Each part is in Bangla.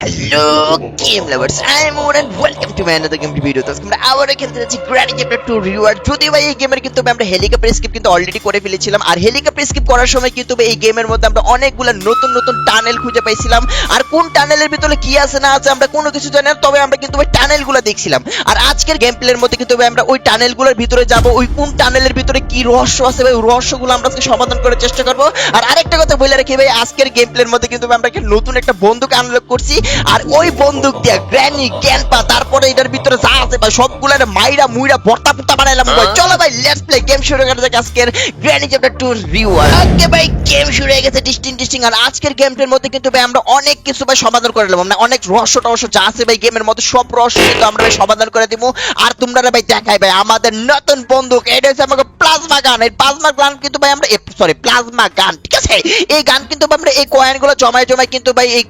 Hello game lovers, I am ওর and welcome to my another game video. তো আমরা আবার খেলতে যাচ্ছি গ্র্যান্ড চ্যাপ্টার 2 রিওয়ার্ড। যদি ভাই এই গেমের কিন্তু আমরা হেলিকপ্টার স্কিপ কিন্তু অলরেডি করে ফেলেছিলাম, আর হেলিকপ্টার স্কিপ করার সময় কিন্তু এই গেমের মধ্যে আমরা অনেকগুলো নতুন নতুন টানেল খুঁজে পাইছিলাম। আর কোন টানেলের ভিতরে কি আছে না আছে আমরা কোনো কিছু জানি না, তবে আমরা কিন্তু ওই টানেলগুলো দেখছিলাম। আর আজকের গেম প্লের মধ্যে কিন্তু আমরা ওই টানেলগুলোর ভিতরে যাব, ওই কোন টানেলের ভিতরে কি রহস্য আছে ভাই, ওই রহস্যগুলো আমরা আজকে সমাধান করার চেষ্টা করব। আর আরেকটা কথা বলে রাখি ভাই, আজকের গেম প্লের মধ্যে কিন্তু আমরা একটা নতুন একটা বন্দুক আনলক করছি, আর ওই বন্দুক দিয়া গ্র্যানি গ্যানপা তারপরে এটার ভিতরে যা আছে ভাই সবগুলার মাইরা মুইরা ভর্তা পুত্তা বানাইলাম ভাই। চলো ভাই লেটস প্লে গেম শুরু করা যাক আজকের গ্র্যানি চ্যাপ্টার 2 রিওয়ার্ড। ওকে ভাই, গেম শুরু হয়ে গেছে ডিস্টিং। আর আজকের গেমটার মধ্যে কিন্তু ভাই আমরা অনেক কিছু ভাই সমাধান করে নিলাম, মানে অনেক রহস্য টহস্য যা আছে ভাই গেমের মধ্যে সব রহস্য কিন্তু আমরা ভাই সমাধান করে দিব। আর তোমরা ভাই দেখাই ভাই আমাদের নতুন বন্দুক, এটা হচ্ছে আমাকে প্লাজমা গান। এই প্লাজমা গান কিন্তু ভাই আমরা প্লাজমা গান, ঠিক আছে? এই গান কিন্তু আমরা এই কয়েনগুলো জমায় কিন্তু ভাই এই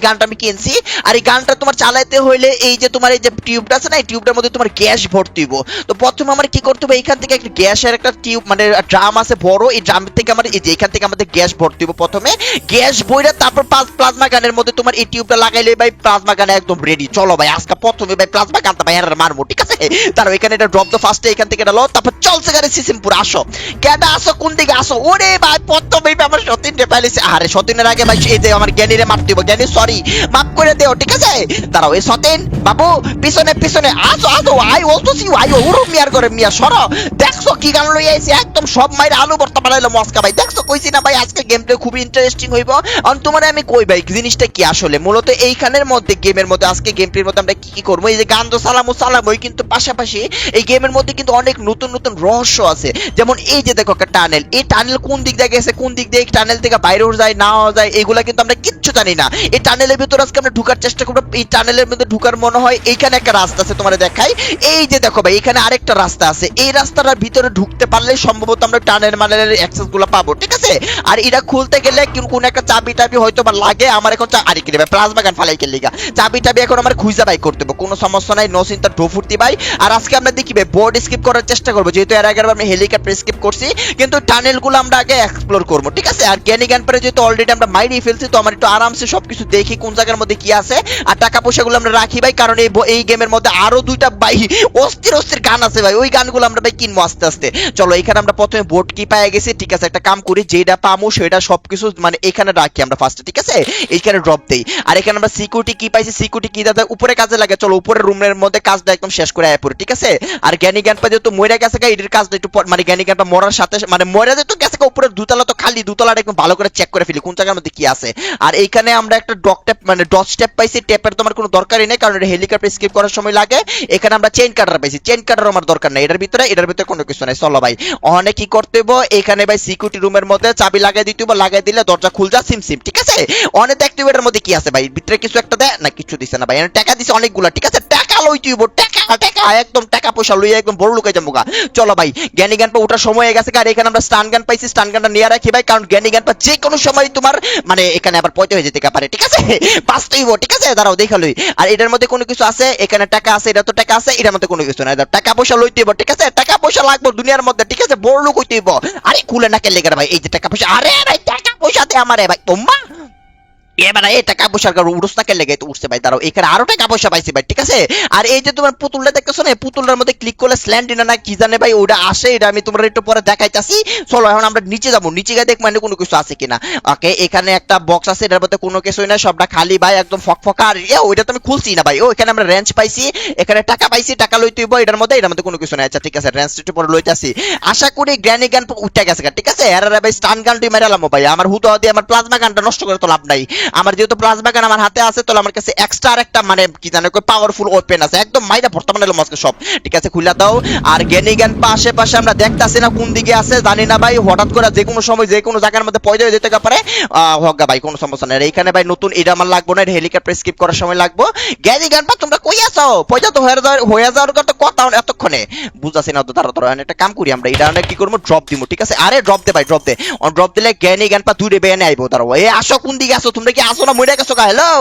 গানটা আমি কিনছি। আর এই গানটা তোমার চালাইতে হইলে এই যে তোমার এই যে টিউবটা আছে না, এই টিউবটার মধ্যে তোমার গ্যাস ভর্তি হইব। তো প্রথমে আমার কি করতে হবে, এইখান থেকে একটা গ্যাসের একটা টিউব মানে ড্রাম আছে বড়, এই ড্রাম থেকে আমার এই যে এখান থেকে আমাদের গ্যাস ভর্তি হইব। প্রথমে গ্যাস বইরা তারপর প্লাজমা গানের মধ্যে তোমার এই টিউবটা লাগাইলে ভাই প্লাজমা গান একদম রেডি। চলো ভাই আজকে প্রথমে ভাই প্লাজমা গানটা ভাই আর মারবো, ঠিক আছে? তারপর এখানে এটা ড্রপ দ্য ফার্স্টে এখান থেকে এটা লো, তারপর চলছে গাড়ি সিসিমপুর। আসো কেডা আসো, কোন দিকে আসো? ওরে ভাই প্রথমে আমার সতীন রে পাইছে। আরে সতীনের আগে ভাই এই যে আমার জ্ঞানীরে মাপ দিব, জ্ঞানী সরি মাফ করে দেও, ঠিক আছে? দাঁড়াও এই সতীন বাবু পিছনে পিছনে আসো আসো, I also see I Oru মিয়ার করে মিয়া সরো। দেখছো কি গান লই আইছে, একদম সব মাইরে আলু ভর্তা বানাইলো মস্কা ভাই। দেখছো কইছি না ভাই আজকে গেমটা খুবই ইন্টারেস্টিং হইব। আর তোমারে আমি কই ভাই জিনিসটা কি আসলে মূলত এইখানের মধ্যে গেমের মধ্যে আজকে গেম প্লের মধ্যে আমরা কি কি করবো, এই যে গান তো সালামু সালাম ওই কিন্তু পাশাপাশি এই গেমের মধ্যে কিন্তু অনেক নতুন নতুন রহস্য আছে। যেমন এই যে দেখো একটা টানেল, এই টানেল কোন দিক দিয়ে গেছে, কোন দিক দিয়ে টানেল থেকে বাইরে যায় না যায় এগুলা কিন্তু আমরা কিচ্ছু জানি না। এই টানেলের ভিতরে আজকে আমরা ঢুকার চেষ্টা করবো। এই টানেলের মধ্যে ঢুকার মনে হয় এইখানে একটা রাস্তা আছে, তোমার দেখাই। এই যে দেখো ভাই এখানে আরেকটা রাস্তা আছে, এই রাস্তাটার ভিতরে ঢুকতে পারলে সম্ভবত আমরা টানেল মানেলের অ্যাক্সেস গুলো পাবো, ঠিক আছে? আর এটা খুলতে গেলে কোন একটা চাবি টাবি হয়তো বা লাগে। আমার এখন আরে কি রে ভাই প্লাজমা গান ফালাই কে লিগা চাবি টাবি এখন আমার খুঁজে বাই করতে হবে, কোনো সমস্যা নাই, নো চিন্তা ঢোফুর্তি ভাই। আর আজকে আমরা দেখি ভাই বোর্ড স্কিপ করার চেষ্টা করবো, যেহেতু এর আগে আমি হেলিকপ্টার স্কিপ করছি, কিন্তু টানেল গুলো আমরা আগে এক্সপ্লোর করবো, ঠিক আছে? আর জ্ঞানী জ্ঞান পরে যেহেতু অলরেডি আমরা মাইরিয়ে ফেলছি, তো আমার একটু আরামসে সবকিছু দেখি কোন জায়গার মধ্যে কি আছে। আর টাকা পয়সা গুলো আমরা রাখি ভাই, কারণ এই গেমের মধ্যে আরো দুইটা ভাই অস্থির অস্থির গান আছে ভাই, ওই গানগুলো আমরা ভাই কিনবো আস্তে আস্তে। চলো এখানে আমরা প্রথমে বোর্ড কি পাই গেছি, ঠিক আছে? একটা কাম করি, যেটা পামো সেটা সবকিছু মানে এখানে রাখি আমরা ফার্স্টে, ঠিক আছে? এইখানে ড্রপ দেই। আর এখানে আমরা সিকিউরিটি কি পাইছি, সিকিউরিটি কি দাদা উপরে কাজে লাগে। চলো উপরের রুমের মধ্যে কাজটা একদম শেষ করে আয় পড়ে, ঠিক আছে? আর জ্ঞানী জ্ঞান পা যেহেতু মরে গেছে এটার কাজটা একটু মানে জ্ঞানী জ্ঞান পা মরার সাথে মানে মরে যেত গেছে উপরে দুতলা, তো খালি দুতলাটা একদম ভালো করে চেক করে ফেলি কোন জায়গার মধ্যে কি আছে। আর এইখানে আমরা একটা ডক ট্যাপ মানে ডট স্টেপ পাইছি, ট্যাপের তোমার কোনো দরকারই নেই কারণ এটা হেলিকপ্টার স্কিপ করার সময় লাগে। এখানে আমরা চেইন কাটার পাইছি, চেইন কাটার আমার দরকার নেই এটার ভিতরে কোনো কিছু নাই। চলো ভাই অনেক কি করতে হইব, এখানে ভাই সিকিউরিটি রুমের মধ্যে চাবি লাগাই দিতে হইব, লাগাই দিলে দরজা খুলজা সিম সিম, ঠিক আছে? অনেক দেখতে হইব এটার মধ্যে কি আছে ভাই, ভিতরে কিছু একটা দেয় না, কিছু দিছে না ভাই। টাকা দিছে অনেকগুলা, ঠিক আছে? টাকা লইতে হইব, টাকা টাকা একদম টাকা পয়সা লইয়া একদম বড় লোক যাবো গা। চলো ভাই জ্ঞানী জ্ঞান পা ওঠার সময় হয়ে গেছে। আর এখানে আমরা স্টান গান পাইছি, স্টান গানটা নিয়ে রাখি ভাই, কারণ জ্ঞানী জ্ঞান পা যে কোনো সময় তোমার মানে এখানে আবার পয়তে হয়ে যেতে পারে, ঠিক আছে? বাঁচতে হইব, ঠিক আছে? দাঁড়াও দেখা লই। আর এটার মধ্যে কোনো কিছু আছে, এখানে টাকা আছে, এটা তো টাকা আছে, এটার মধ্যে কোনো কিছু নাই। টাকা পয়সা লইতে হইব, ঠিক আছে? টাকা পয়সা লাগবে দুনিয়ার মধ্যে, ঠিক আছে? বড় লোক হইতে হইব। আরে খুলে না কে লেগে ভাই, এই যে টাকা পয়সা, আরে ভাই টাকা পয়সা দে আমারে ভাই তোমা এবারে এই টাকা পয়সার কারণ উড়ুস না কেন লেগে উঠছে ভাই। দাঁড়াও এখানে আরো টাকা পয়সা পাইছি ভাই, ঠিক আছে? আর এই যে তোমার পুতুলটা দেখতেছো না, পুতুলটার মধ্যে ক্লিক করলে স্ল্যান্ডিনা না কি জানে ভাই ওটা আসে, এটা আমি তোমরা একটু পরে দেখাইতাছি। চলো এখন আমরা নিচে যাবো, নিচে গিয়ে দেখ মানে কোনো কিছু আছে কিনা। ওকে এখানে একটা বক্স আছে, এটার মধ্যে কোনো কিছুই না, সবটা খালি ভাই একদম ফকফকা। আর ওইটা তো আমি খুলছি না ভাই। ও এখানে আমরা রেঞ্জ পাইছি, এখানে টাকা পাইছি, টাকা লইতে হইব এটার মধ্যে কোনো কিছু নাই। আচ্ছা ঠিক আছে রেঞ্জ একটু পরে লইতাছি। আশা করি গ্র্যানি গান উঠে গেছে, ঠিক আছে? আর ভাই স্টান গানটি মেরালাম ভাই, আমার হুতো দিয়ে আমার প্লাজমা গানটা নষ্ট করে তো লাভ নাই। আমার যেহেতু প্লাজমা গান আমার হাতে আছে, তাহলে আমার কাছে এক্সট্রা আরেকটা মানে কি জানো পাওয়ারফুল ওপেন আছে, একদম মাইরা বর্তমানে মস্কে সব, ঠিক আছে? খুলে দাও। আর জ্ঞানী জ্ঞান পা আশেপাশে আমরা দেখতাছি না কোন দিকে আছে জানি না ভাই, হঠাৎ করে যে কোনো সময় যে কোনো জায়গার মধ্যে পয়দা হয়ে যেতে পারে। হগা ভাই কোনো সমস্যা নেই। এইখানে ভাই নতুন এটা আমার লাগবো না, এটা হেলিকপ্টার স্কিপ করার সময় লাগবো। জ্ঞানী জ্ঞান পা তোমরা কই আছো? পয়দা তো হয়ে যাওয়ার কথা কথা এতক্ষণে বুঝাছি না তো। তারা একটা কাম করি আমরা, এটা অনেক কি করবো ড্রপ দিব, ঠিক আছে? আরে ড্রপ দে ভাই, ড্রপ দে। ড্রপ দিলে জ্ঞানী জ্ঞান পা দূরে বেয়ে আইবো। তারা এ আসো কোন দিকে আসো, তোমরা কি আসো না মরে গেছো? হ্যালো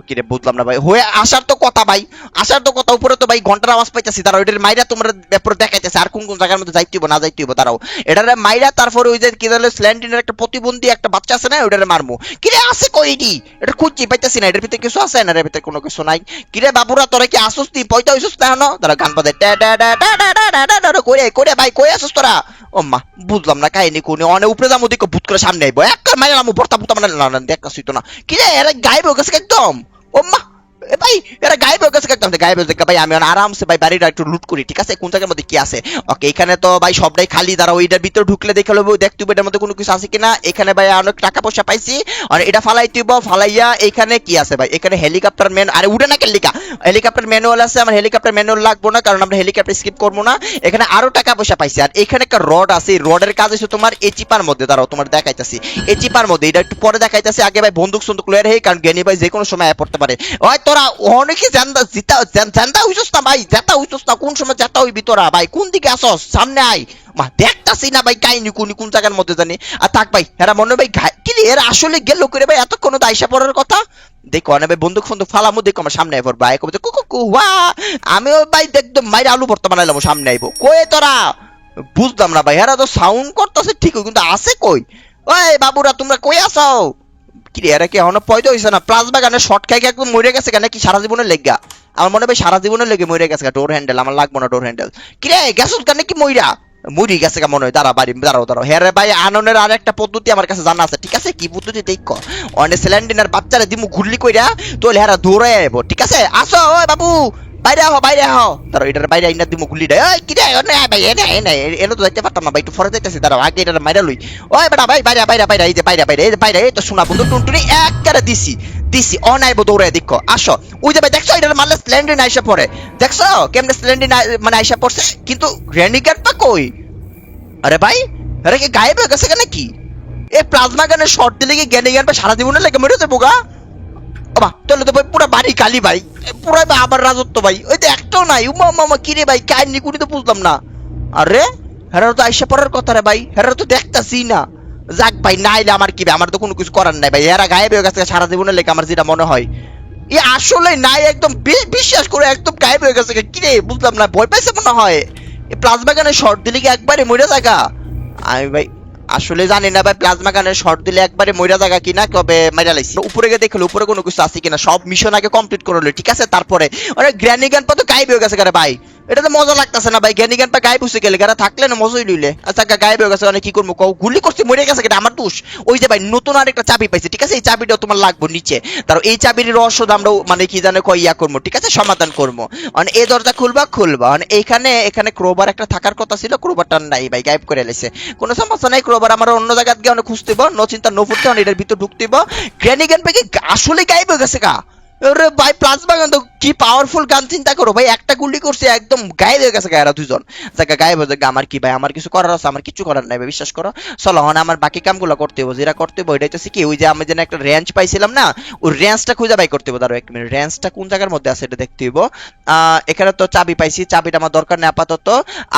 কিরে বুঝলাম না ভাই, হয়ে আসার তো কথা ভাই, আসার তো কথা, উপরে তো ভাই ঘন্টার আওয়াজ পাইতেছি, দাঁড়াও এটার মাইরা তোমরা ব্যাপারে দেখাইতেছে আর কোন কোন জায়গার মধ্যে যাইতে হইব না যাইতে হইব, দাঁড়াও এটারে মাইরা তারপরে ওই যে কি জানো স্ল্যান্ডিনের একটা প্রতিবন্ধী একটা বাচ্চা আছে না, ওটারে মারমু। কিরে আছে কই এটি, এটা খুঁজছি পাইতেছি না, এটার ভিতরে কিছু আছে না, এর ভিতরে কোনো কিছু নাই। কিরে বাবুরা তোরা কি আসুস, তুই পয়তা হইছিস না এখনো, দাঁড়া গান বাজে করে করে ভাই কই আসুস তোরা। ও মা বুঝলাম না কাহিনী কোন অনেক উপরে যাবো দিকে ভূত করে সামনে আইবো এক মাইরাম ভর্তা ভূতা মানে দেখাচ্ছি তো না। কিরে এরা গায়েব হয়ে গেছে একদম, ও মা এ ভাই এরা গায়েব হয়ে গেছে একদম, গায়েব হয়ে গেছে ভাই। আমি আরামসে ভাই বাড়িটা একটু লুট করি, ঠিক আছে কোন জায়গার মধ্যে কি আছে। ওকে এখানে তো ভাই সবটাই খালি, দাঁড়া ওইটার ভিতরে ঢুকলে দেখে লব দেখতে এটার মধ্যে কোনো কিছু আছে কিনা। এখানে ভাই অনেক টাকা পয়সা পাইছি, আর এটা ফালাই দিব, ফালাইয়া এখানে কি আছে ভাই, এখানে হেলিকপ্টার ম্যান, আরে উড়ে না কেলিকা হেলিকপ্টার ম্যানুয়াল আছে, আমার হেলিকপ্টার ম্যানুয়াল লাগবো না কারণ আমরা হেলিকপ্টার স্কিপ করবো না। এখানে আরো টাকা পয়সা পাইছি, আর এখানে একটা রড আছে, রডের কাজ হচ্ছে তোমার এই চিপার মধ্যে, দাঁড়াও তোমার দেখাইতাছি এই চিপার মধ্যে, এটা একটু পরে দেখাইতাছি। আগে ভাই বন্দুক সন্দুক লয়ে রেখে, কারণ জ্ঞানী ভাই যে কোনো সময় পড়তে পারে। ওই তোরা অনেকে জানদা জিতা জানদা হইছস না ভাই, জাতা হইছস না, কোন সময় জাতা হইবি তোরা ভাই, কোন দিকে আসস সামনে আই, মা দেখতাছি না ভাই কাহিনী কোন জায়গার মধ্যে জানি। আর থাক ভাই এরা মনে ভাই কি রে এরা আসলে গেল করে ভাই, এতক্ষণ তো আইসা পড়ার কথা। দেখো অনেক ভাই বন্দুক ফন্দুক ফালামু, দেখো আমার সামনে আইবো ভাই, কবে কু কু ওয়া আমিও ভাই একদম মাইরা আলু ভর্তা বানাইলাম, সামনে আইবো কই তোরা। বুঝলাম না ভাই এরা তো সাউন্ড করতেছে ঠিকই কিন্তু আছে কই। ওই বাবুরা তোমরা কই আছো, কি রে এরা কি এখনো পয়দা হইছে না, প্লাজমা গানে শর্ট খাই একদম মরে গেছে কেন, কি সারা জীবনের লেগা, আমার মনে ভাই সারা জীবনের লেগে মরে গেছে ডোর হ্যান্ডেল, আমার লাগবো না ডোর হ্যান্ডেল। কি রে গ্যাসুস গানে কি মইরা মুড়ি গেছে মনে হয়, দাঁড়া বাড়ি দাঁড়াও দাঁড়াও হ্যাঁ ভাই আননের আর একটা পদ্ধতি আমার কাছে জানা আছে, ঠিক আছে কি পদ্ধতি দেখ অনেক সিলিন্ডার বাচ্চারা দিমু ঘুরলি কইরা তো হেরা দৌড়াই আইবো, ঠিক আছে আসো ওই বাবু বাইরে আহ বাইরে আহ, তারো এটার বাইরে আইনা দিমু গুলি দেয়। ওই কি রে ভাই এনে তো যাইতে পারতাম না ভাই, একটু ফরে যাইতেছি, দাঁড়াও আগে এটা মাইরা লই। ওই বেটা ভাই বাইরে বাইরে বাইরে এই যে বাইরে বাইরে এই যে বাইরে এই তো শোনা বন্ধু টুনটুনি এক করে দিছি দিছি অনাইবো দৌড়ায় দেখো আসো। ওই যে ভাই দেখছো এটার মারলে স্ল্যান্ডিন আইসা পড়ে, দেখছো কেমনে স্ল্যান্ডিন মানে আইসা পড়ছে, কিন্তু গ্র্যানিকার পা কই। আরে ভাই আরে কি গায়েব হয়ে গেছে কেন কি, এ প্লাজমা গানের শর্ট দিলে কি গ্র্যানিকার পা সারা জীবনে লেগে মরে যাবো গা। বাবা তাহলে তো ভাই পুরো বাড়ি কালি ভাই, পুরো আবার রাজত্ব ভাই, ওই তো একটাও নাই। উমা মামা কি রে ভাই কাহিনী কুনি তো বুঝলাম না। আরে হেরার তো আইসা পড়ার কথা রে ভাই, হেরার তো দেখতাছি না। যাক ভাই নাইলে আমার কি ভাই, আমার তো কোনো কিছু করার নাই ভাই, এরা গায়েব হয়ে গেছে সারা জীবনের লেগে আমার যেটা মনে হয়। এ আসলে নাই একদম বিশ্বাস করে একদম গায়েব হয়ে গেছে, কি রে বুঝলাম না, ভয় পাইছে মনে হয়। এই প্লাজমা গানের শর্ট দিলে কি একবারে মরে জায়গা, আমি ভাই আসলে জানি না ভাই প্লাজমা গানের শর্ট দিলে একবারে মইরা জায়গা কিনা, কবে মাইরা লাইছি উপরে গিয়ে দেখলো উপরে কোনো কিছু আছে কিনা, সব মিশন আগে কমপ্লিট করলো ঠিক আছে, তারপরে আরে গ্র্যানি গান পা তো গায়েব হয়ে গেছে ভাই, এটা তো মজা লাগতেছে না ভাই, জ্ঞানী গান পা গায়েব হইছে গেলে গারা থাকলে না মজাই লইলে। আচ্ছা গায়েব হয়ে গেছে মানে কি করবো কও, গুলি করতে মরে গেছে এটা আমার দোষ। ওই যে ভাই নতুন আরেকটা চাবি পাইছে, ঠিক আছে এই চাবিটাও তোমার লাগবে নিচে, তার এই চাবির রহস্য আমরা মানে কি জানে কই ইয়া করবো, ঠিক আছে সমাধান করবো। মানে এই দরজা খুলবা মানে এখানে এখানে ক্রোবার একটা থাকার কথা ছিল, ক্রোবারটা নাই ভাই গায়েব করে লাইছে, কোনো সমস্যা নাই, ক্রোবার আমার অন্য জায়গায় গিয়ে অনেক খুঁজতেইব, নো চিন্তা নো ফুটতে এটার ভিতর ঢুকতেইব। গ্র্যানি গান পা কি আসলে গায়েব হয়ে গেছে গা, আরে ভাই প্লাজমা গান তো কি পাওয়ারফুল গান, চিন্তা করো ভাই একটা গুলি করছে একদম গায়েব হয়ে গেছে গায়েরা দুইজন, জায়গা গায়েব হয়ে যায়। আমার কি ভাই আমার কিছু করার আছে, আমার কিছু করার নাই ভাই বিশ্বাস করো। চলো এখন আমার বাকি কামগুলো করতে হইব, যেটা করতে হইব এটাই তো কি ওই যে আমি যেন একটা রেঞ্জ পাইছিলাম না, ওই রেঞ্জটা খুঁজে বাই করতে হইব। দাঁড়াও এক মিনিট, রেঞ্জটা কোন জায়গার মধ্যে আছে এটা দেখতে হইব। এখানে তো চাবি পাইছি, চাবিটা আমার দরকার নেই আপাতত,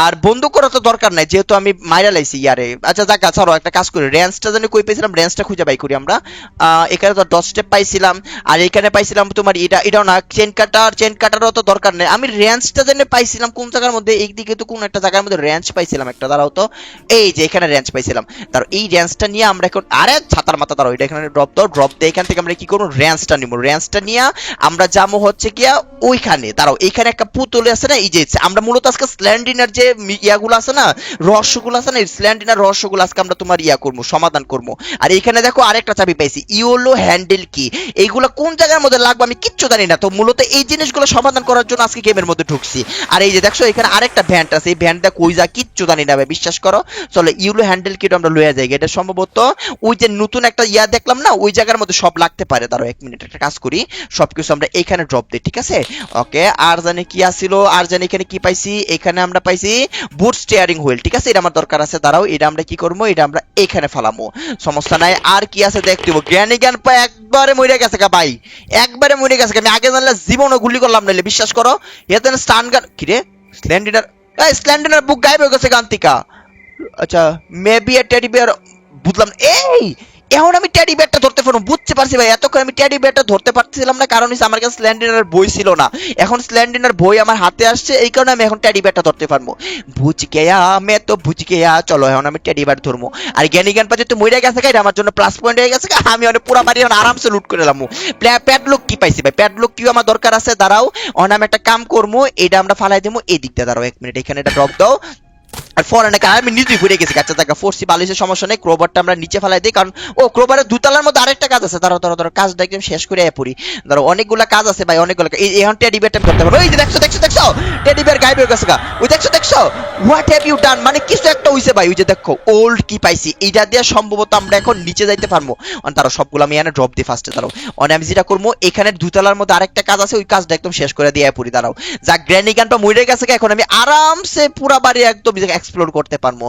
আর বন্দুক করা তো দরকার নাই যেহেতু আমি মাইরা লাইছি ইয়ারে। আচ্ছা জায়গা ছাড়ো একটা কাজ করি, রেঞ্জটা জানি কই পাইছিলাম, রেঞ্জটা খুঁজে বাই করি আমরা। এখানে তো ডট স্টেপ পাইছিলাম, আর এখানে পাইছিলাম তোমার এটাও না চেন কাটারও তো দরকার নেই, আমি রেঞ্জটা জেনে পাইছিলাম কোন জায়গার মধ্যে, এইদিকে তো কোন একটা জায়গার মধ্যে রেঞ্জ পাইছিলাম একটা, দাঁড়াও তো এই যে এখানে রেঞ্জ পাইছিলাম। তার এই রেঞ্জটা নিয়ে আমরা এখন আরে ছাতার মাথা দাঁড়াও এটা এখানে ড্রপ দাও, ড্রপ দিয়ে এখান থেকে আমরা কি করবো রেঞ্জটা নিব, রেঞ্জটা নিয়ে আমরা যাবো হচ্ছে গিয়া ওইখানে, দাঁড়াও এইখানে একটা পুতুল আছে না, এই যে আমরা মূলত আজকে স্ল্যান্ডিনার যে ইয়াগুলো আছে না রহস্যগুলো আছে না, এই স্ল্যান্ডিনার রহস্যগুলো আজকে আমরা তোমার ইয়া করবো সমাধান করবো। আর এইখানে দেখো আরেকটা চাবি পাইছি ইওলো হ্যান্ডেল কি, এইগুলো কোন জায়গার মধ্যে লাগবে আমি কিচ্ছু জানি না, তো মূলত এই জিনিসগুলো সমাধান করার জন্য আজকে গেমের মধ্যে ঢুকছি। আর এই যে দেখছো এখানে আরেকটা ভ্যান্ট আছে, এই ভ্যান্টটা কই যা কিচ্ছু জানি না ভাই বিশ্বাস করো। চলো ইউলো হ্যান্ডেল কিট আমরা লইয়া যাই, এটা সম্ভবত ওই যে নতুন একটা ইয়া দেখলাম না ওই জায়গার মধ্যে সব লাগতে পারে। দাঁড়াও এক মিনিট একটা কাজ করি, সবকিছু আমরা এখানে ড্রপ দিই ঠিক আছে। ওকে আর জানি কি আসছিল, আর জানি এখানে কি পাইছি, এখানে আমরা পাইছি বুট স্টিয়ারিং হুইল, ঠিক আছে এটা আমার দরকার আছে। দাঁড়াও এটা আমরা কি করবো, এটা আমরা এখানে ফালামো, সমস্যা নাই। আর কি আছে দেখতে হবো, জ্ঞানী জ্ঞান পা একবারে মরে গেছে গা ভাই, একবারে মরে গেছে, আমি আগে জানলে জীবনও গুলি করলাম নাইলে বিশ্বাস করো। এতে স্টান গান কি রে স্ল্যান্ডিনার, এই স্ল্যান্ডিনার বুক গায়েব হয়ে গেছে গান্তিকা। আচ্ছা মেবি এ টেডি বিয়ার, বুঝলাম এই এখন আমি টেডি বেয়ারটা ধরতে পারবো, বুঝতে পারছি ভাই। এতক্ষণ আমি টেডি বেয়ারটা ধরতে পারছিলাম না, কারণ হচ্ছে আমার কাছে স্ল্যান্ডিনার বই ছিল না। এখন স্ল্যান্ডিনার বই আমার হাতে আসছে, এই কারণে আমি এখন টেডি বেয়ারটা ধরতে পারবো। বুঝ গেয়া মে তো বুঝ গেয়া, চলো এখন আমি টেডি বেয়ার ধরবো। আর জ্ঞানী জ্ঞান পাচ্ছে তো মইরা গেছে, এটা আমার জন্য প্লাস পয়েন্ট হয়ে গেছে। আমি অনেক পুরা বাড়ি এখন আরামসে লুট করে এলাম। প্যাডলক কি পাইছি ভাই, প্যাডলক কিও আমার দরকার আছে, দাঁড়াও। অন আমি একটা কাম করবো, এটা আমরা ফালাই দেবো এই দিকটা, দাঁড়াও 1 মিনিট, এখানে এটা ড্রপ দাও। আর ফরেনে আমি নিজে ঘুরে গেছি, কাঁচা জায়গা ফোর্সি বালিশের সমস্যা নেই, ক্রোবারটা আমরা নিচে ফেলাই দিই, কারণ ও ক্রোবারের দুতলার মধ্যে আরেকটা কাজ আছে। ধরো কাজটা একদম শেষ করে পড়ি। ধরো অনেকগুলো কাজ আছে ভাই, অনেকগুলো। এখন টেডি বেয়ার করতে পারবো। ওই যে দেখছো টেডি বেয়ার গায়েব হয়ে গেছে গা। ওই দেখছো হোয়াট হ্যাভ ইউ ডান, মানে কিছু একটা হইছে ভাই। ওই যে দেখো ওল্ড কি পাইছি, এইটা দিয়ে সম্ভবত আমরা এখন নিচে যাইতে পারবো। তারও সবগুলো আমি এখানে ড্রপ দিই ফার্স্টে, দাঁড়াও। আমি যেটা করবো, এখানে দুতলার মধ্যে আরেকটা কাজ আছে, ওই কাজটা একদম শেষ করে দিয়ে পড়ি, দাঁড়াও। যা গ্র্যানি গানটা মরে গেছে, এখন আমি আরামসে পুরা বাড়ি একদম এক্সপ্লোর করতে পারবো।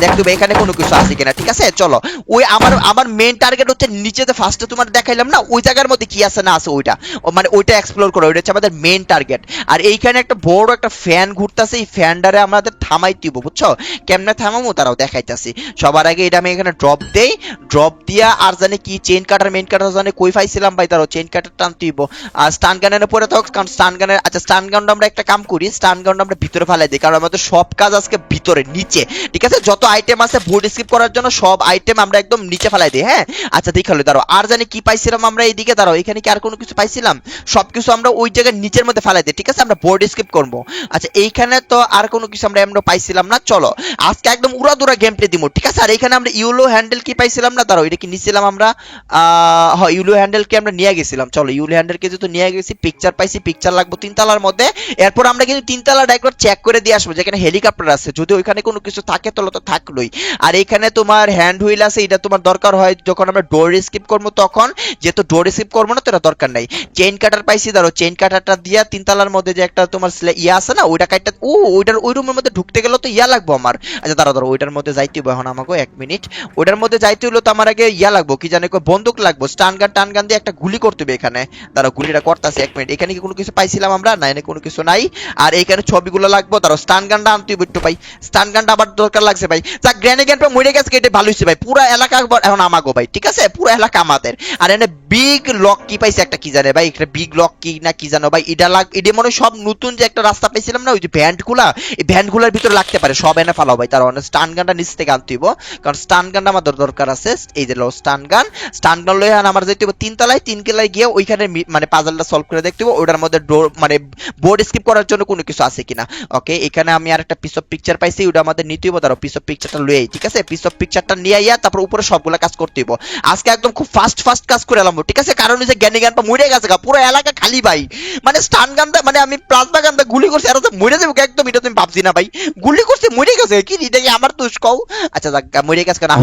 দেখতে এখানে কোনো কিছু আছে কিনা, ঠিক আছে চলো। ওই আমার মেইন টার্গেট হচ্ছে নিচেতে ফার্স্টে তোমার দেখাইলাম না, ওই জায়গার মধ্যে কি আছে না আছে ওইটা, মানে ওইটা এক্সপ্লোর করো, ওইটা হচ্ছে আমাদের মেইন টার্গেট। আর এইখানে একটা বড় একটা ফ্যান ঘুরতেছে, এই ফ্যানটারে আমাদের থামাইতে দিব, বুঝছো? কেমনে থামামো তারাও দেখাইতেছি। সবার আগে এটা আমি এখানে ড্রপ দেই, ড্রপ দিয়া আর জানি কি চেইন কাটার মেইন কাটার জানি কই পাইছিলাম ভাই, তারও চেইন কাটার টানতে দিব। আর স্টান গানের পরে থাক, কারণ স্টান গানের, আচ্ছা স্টান গানটা আমরা একটা কাম করি, স্টান গানটা আমরা ভিতরে ফেলাই দিই, কারণ আমাদের সব কাজ আজকে ভিতরে নিচে, ঠিক আছে? যত আইটেম আছে বোর্ড স্কিপ করার জন্য সব আইটেম আমরা একদম নিচে ফেলাই দিই, হ্যাঁ? আচ্ছা দেখালো, দাঁড়াও। আর জানি কি পাইছিলাম আমরা এইদিকে, দাঁড়াও, এখানে কি আর কোনো কিছু পাইছিলাম? সবকিছু আমরা ওই জায়গায় নিচের মধ্যে ফেলাই দিই, ঠিক আছে? আমরা বোর্ড স্কিপ করবো। আচ্ছা এইখানে তো আর কোনো কিছু আমরা এমন পাইছিলাম না, চলো আজকে একদম উড়াদুরা গেম প্লে দিব, ঠিক আছে? আর এখানে আমরা ইউলো হ্যান্ডেল কি পাইছিলাম না, দাঁড়াও, এটা কি নিছিলাম আমরা? হ্যাঁ, ইউলো হ্যান্ডেল কি আমরা নিয়ে গেছিলাম, চলো ইউলো হ্যান্ডেল কে যেহেতু নিয়ে গেছি, পিকচার পাইছি, পিকচার লাগবো 3 তলার মধ্যে। এরপর আমরা কিন্তু 3 তলাটা একবার চেক করে দিয়ে আসবো, যেখানে হেলিকপ্টার আছে, যদি ওইখানে কোনো কিছু থাকে তাহলে তো থাকলোই। আর এখানে তোমার হ্যান্ড হুইল আছে, এটা তোমার দরকার হয় যখন আমরা ডোর স্কিপ করবো তখন, যেহেতু ডোর স্কিপ করবো না তো এটা দরকার নাই। চেইন কাটার পাইছি, ধরো চেইন কাটারটা দিয়া 3 তলার মধ্যে যে একটা তোমার ইয়া আছে না, ওইটা কাটটা, ওইটার ওই রুমের মধ্যে ঢুকতে গেলে তো ইয়া লাগবো আমার। আচ্ছা দাঁড়াও, ওইটার মধ্যে যাইতে হবে এখন আমাকে 1 মিনিট। ওইটার মধ্যে যাইতে হলো তো আমার আগে ইয়া লাগবো, কি জানি বন্দুক লাগবো, স্টান গান টান গান দিয়ে একটা গুলি করতে হবে এখানে। দাঁড়াও গুলিটা করতেছি 1 মিনিট। এখানে কি কোনো কিছু পাইছিলাম আমরা? না, এখানে কোনো কিছু নাই। আর এইখানে ছবিগুলো লাগবো, দাঁড়াও স্টান গানটা আনতে একটু ভাই, স্টান গানটা আবার দরকার লাগছে ভাই। যা গ্র্যানি গানটা মরে গেছে, এটা ভালো হইছে ভাই, পুরো এলাকা এখন আমাগো ভাই, ঠিক আছে? পুরো এলাকা আমাদের। আর এখানে বিগ লক কি পাইছে একটা, কি জানে ভাই, একটা বিগ লক কি না কি জানো ভাই, এটা এটা মনে সব নতুন যে একটা রাস্তা পাইছিলাম না, ওই যে ভ্যান্টগুলা, এই ভ্যান্টগুলোর ভিতরে লাগতে পারে, সব এনে ফালাও ভাই। তার মানে স্টান গানটা নিচ থেকে আনতে হইব, কারণ স্টান গানটা আমাদের দরকার আছে। এই যে লো স্টান গান, স্টান গান লয়ে আমার যাইতে হবে 3 তলায়, 3 তলায় গিয়ে ওইখানে মানে পাজলটা সলভ করে দেখতে হবে ওটার মধ্যে ডোর মানে বোর্ড স্কিপ করার জন্য কোনো কিছু আছে কিনা। ওকে, এখানে আমি আর একটা পিস অফ পিকচার পাইছি, ওটা আমাদের নিতে হইব, তারও পিস অফ পিকচারটা লয়ে, ঠিক আছে? পিস অফ পিকচারটা নিয়ে আইয়া তারপর উপরে সবগুলা কাজ করতে হইব। আজকে একদম খুব ফাস্ট কাজ করে এলাম, ঠিক আছে? কারণ যে জ্ঞানী গানটা মরে গেছে, পুরো এলাকা খালি ভাই। মানে স্টান গানটা, মানে আমি প্লাজমা গানটা গুলি করছি, আর মরে যাবো একদম, এটা তুমি ভাবছি না ভাই, গুলি করছে মরে গেছে, কি এটা কি আমার দোষ কও? আচ্ছা যাক, মরে গেছে কেন,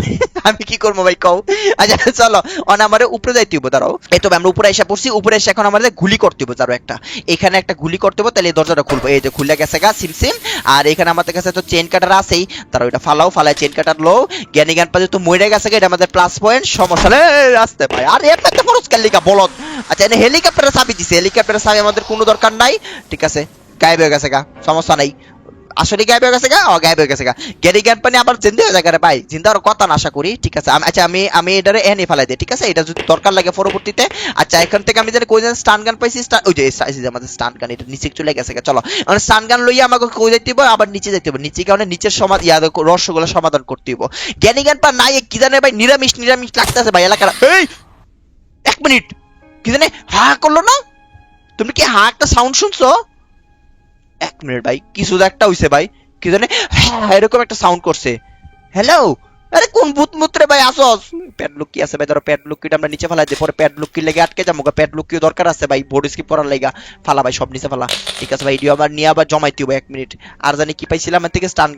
আমি কি করবো ভাই কও? আচ্ছা চলো, আমাদের উপরে যাইতে হইব, দাঁড়াও। এই তো আমরা উপরে এসে পড়ছি, উপরে এসে এখন আমাদের গুলি করতে হইব, দাঁড়াও একটা, এখানে একটা গুলি করতে হইব, তাহলে এই দরজাটা খুলবো। এই যে খুলে গেছে গা সিম। আর এখানে আমাদের কাছে তো চেইন কাটার আছেই, তারা ওইটা ফালায় চেইন কাটার লো। জ্ঞানী গান পাজে তো মরে গেছে, এটা আমাদের প্লাস পয়েন্ট, সমস্যা নেই, আসতে পারে। আর এর মধ্যে ফরজ কালিকা বলদ। আচ্ছা এনে হেলিকপ্টারের চাবি দিছে, হেলিকপ্টারের চাবি আমাদের কোনো দরকার নাই, ঠিক আছে? গায়েব হয়ে গেছে গা, সমস্যা নাই। আসলে গায়েব হয়ে গেছে গা, গায়েব হয়ে গেছে গা। গ্যারি জ্ঞান পানি আবার জিন্দা হয়ে যায় ভাই, জিন্দা আর কথা না আশা করি, ঠিক আছে? আচ্ছা আমি এটারে এনে ফেলাই দিই, ঠিক আছে? এটা যদি দরকার লাগে পরবর্তীতে। আচ্ছা এখান থেকে আমি জানি কই যেন স্টান গান পাইছি, ওই যে আমাদের স্টান গান, এটা নিচে চলে গেছে গা। চলো মানে স্টান গান লইয়া আমাকে কই যাইতে হবে, আবার নিচে যাইতে হবে, নিচে কারণে নিচের রহস্যগুলো সমাধান করতে হবে। জ্ঞানী জ্ঞান পা নাই, কি জানে ভাই, নিরামিষ লাগতেছে ভাই এলাকার। এই 1 মিনিট, কি জানে হা করলো না? তুমি কি হা একটা সাউন্ড শুনছো? 1 মিনিট ভাই, কিছু একটা হইছে ভাই, কি জানে হ্যাঁ এরকম একটা সাউন্ড করছে। হ্যালো, আরে কোন ভূত মুত্রে ভাই আসস? প্যাডলক কি আছে ভাই, ধরো প্যাডলক কিটা আমরা নিচে ফেলাই দিই, পরে প্যাডলক কি লেগে আটকে যাবো, প্যাডলক কি দরকার আছে ভাই বোর্ড স্কিপ করার লাগা। ফালা ভাই সব নিচে ফালা, ঠিক আছে ভাই? আবার নিয়ে আবার জমাইতে হবে 1 মিনিট। আর জানি কি পাইছিলাম এর থেকে, স্টান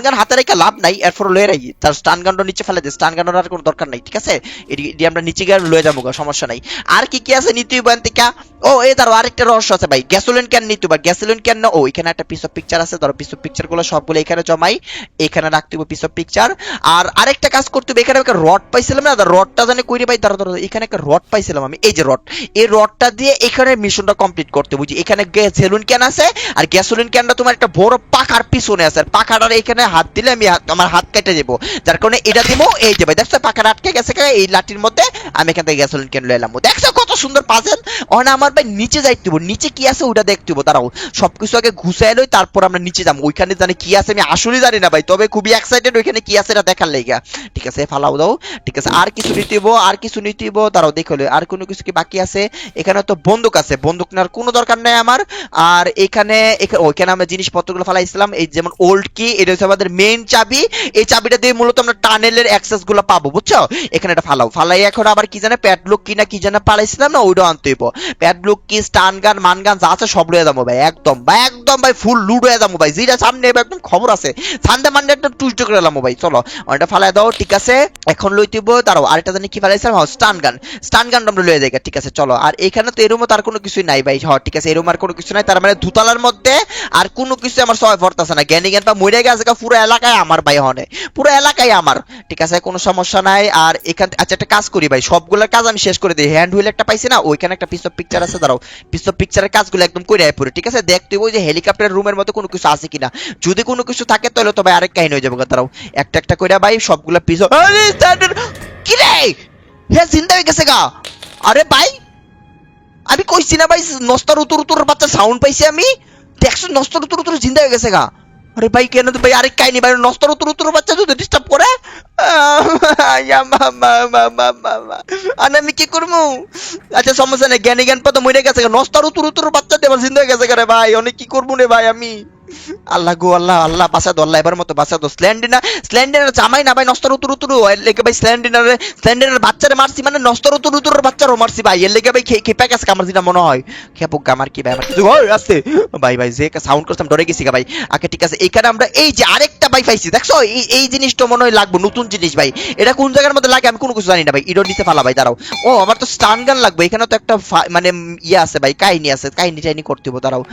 গান হাতে রেখে লাভ নাই, এরপর লয়ে রাখি, তার স্টান গানটা নিচে ফেলে দিই, স্টান গানের আর কোনো দরকার নাই, ঠিক আছে? এটি আমরা নিচে গিয়ে লয়ে যাবো, সমস্যা নাই। আর কি কি আছে নিতে হইব এর থেকে? ও এই ধরো আরেকটা রহস্য আছে ভাই, গ্যাসোলিন ক্যান নিতে হবে, গ্যাসোলিন ক্যান না, ও এখানে একটা পিস অফ পিকচার আছে, ধরো পিস অফ পিকচার গুলো সবগুলো এখানে জমাই, এখানে রাখতে হবে পিস অফ পিকচার। আর আরেকটা কাজ করতে হবে, এখানে একটা রড পাইছিলাম না, রডটা জানি কইরে ভাই, ধরো ধরো এখানে একটা রড পাইছিলাম আমি, এই যে রড, এই রডটা দিয়ে এখানে মিশনটা কমপ্লিট করতে বুঝি। এখানে গ্যাসোলিন ক্যান আছে, আর গ্যাসোলিন ক্যানটা তোমার একটা বড় পাখার পিছনে আছে, আর পাখাটার এখানে হাত দিলে আমি আমার হাত কেটে যাবো, যার কারণে এটা দিব, এই যে ভাই দেখছো পাখাটা আটকে গেছে, এই লাঠির মধ্যে আমি এখান থেকে গ্যাসোলিন ক্যান লয়ে এলাম, দেখছো কত সুন্দর পাজেল। অন আমার ভাই নিচে যাইতে হইব, নিচে কি আছে ওটা দেখতে হইব, দাঁড়াও সবকিছু আগে ঘুষাই লই, তারপর আমরা নিচে যাবো, ওইখানে জানি কি আছে আমি আসলে জানি না ভাই, তবে খুবই এক্সাইটেড ওইখানে কি আছে এটা দেখার লাইগা। ঠিক আছে ফালাও দাও, ঠিক আছে আর কিছু নিতে হইব, আর কিছু নিতে হইব, দাঁড়াও দেখো আর কোনো কিছু কি বাকি আছে, এখানে তো বন্দুক আছে, বন্দুক নেওয়ার কোনো দরকার নাই আমার। আর এখানে ওইখানে আমরা জিনিসপত্রগুলো ফালাইছিলাম, এই যেমন ওল্ড কি, এটা হচ্ছে আমাদের মেইন চাবি, এই চাবিটা দিয়ে মূলত আমরা টানেলের অ্যাক্সেস গুলো পাবো বুঝছো। এখানে এটা ফালাও, ফালাই এখন আবার কি জানে প্যাডলক কি না কি জানে পালাইছিলাম না, ওইটা আনতে হইব, প্যাডলক কি স্টান গান মান গান যা আছে সব লয়ে যাবো ভাই, একদম ভাই একদম ভাই ফুল লুড হয়ে যাবো ভাই, যেটা সামনে একদম খবর আছে, সানডে মানডে একদম টুইস্ট করে এলাম ভাই। চলো ওটা ফালাই দাও, ঠিক আছে এখন লইতেইব, দাঁড়াও আরেকটা জানি কি ফালাইছিলাম, হ্যাঁ স্টান গান আমরা লয়ে যাই, ঠিক আছে চলো। আর এখানে তো এরকম তার কোনো কিছুই নাই ভাই, হ্যাঁ ঠিক আছে এরকম আর কোনো কিছু নাই, তার মানে দুতলার মধ্যে আর কোনো কিছু আমার সবাই পড়তেছে না, জ্ঞানী জ্ঞান পা মরে গেছে পুরো এলাকায় আমার ভাই, হনে পুরো এলাকায় আমার, ঠিক আছে কোনো সমস্যা নাই। আর এখান আচ্ছা একটা কাজ করি ভাই, সবগুলোর কাজ আমি শেষ করে দিই, হ্যান্ড হুইল একটা পাইছি না, ওইখানে একটা পিস অফ পিকচার আছে, দাঁড়াও পিস অফ পিকচারের কাজগুলো একদম করে আয় পড়ে, ঠিক আছে দেখতে ওই যে হেলিকপ্টার রুমের মতো কোনো কিছু আছে কিনা, যদি কোনো কিছু থাকে তাহলে তো ভাই আরেক কাহিনী হয়ে যাবে, দাঁড়াও একটা একটা করে ভাই সবগুলো পিস কি রে হ্যাঁ জিন্দা হয়ে গেছে গা, আরে ভাই আমি কইছি না ভাই নস্তার উতুর উতুর বাচ্চা সাউন্ড পাইছি আমি, দেখছো নস্তার উতুর উতুর জিন্দা হয়ে গেছে গা, আরে ভাই কেন তো ভাই আরেক কাহিনী ভাই, নস্তার উতুর উতুর বাচ্চা যদি ডিস্টার্ব করে আমি কি করবো, আচ্ছা সমস্যা নেই, জ্ঞানী জ্ঞান পদ মরে গেছে, নস্তার উতুর উতুর বাচ্চা দিয়ে আমার জিন্দা হয়ে গেছে রে ভাই, অনেক কি করবো রে ভাই আমি, আল্লাহ গো আল্লাহ আল্লাহ বাঁচা দো আল্লাহ, এবার মতো বাঁচা দো, স্ল্যান্ডিনার জামাই না ভাই নস্তর উতুর উতুর, এর লেগে ভাই স্ল্যান্ডিনার বাচ্চারে মারছি, মানে নস্তর উতুর উতুর বাচ্চারও মারছি ভাই, এর লেগে ভাই খেপে গেছে আমার যেটা মনে হয়, খেপুক আমার কি ভাই আমার কিছু আসছে ভাই, ভাই যে সাউন্ড করতাম ডরে গেছি ভাই। আচ্ছা ঠিক আছে এখানে আমরা এই যে আরেকটা ভাই পাইছি দেখছো, এই জিনিসটা মনে হয় লাগবে, নতুন জিনিস ভাই, এটা কোন জায়গার মধ্যে লাগে আমি কোনো কিছু জানি না ভাই, ইডোর নিচে ফালা ভাই, দাঁড়াও ও আমার তো স্টান গান লাগবে, এখানে তো একটা মানে ইয়ে আছে ভাই, কাহিনী আছে, কাহিনী টাইনি করতে হবে, দাঁড়াও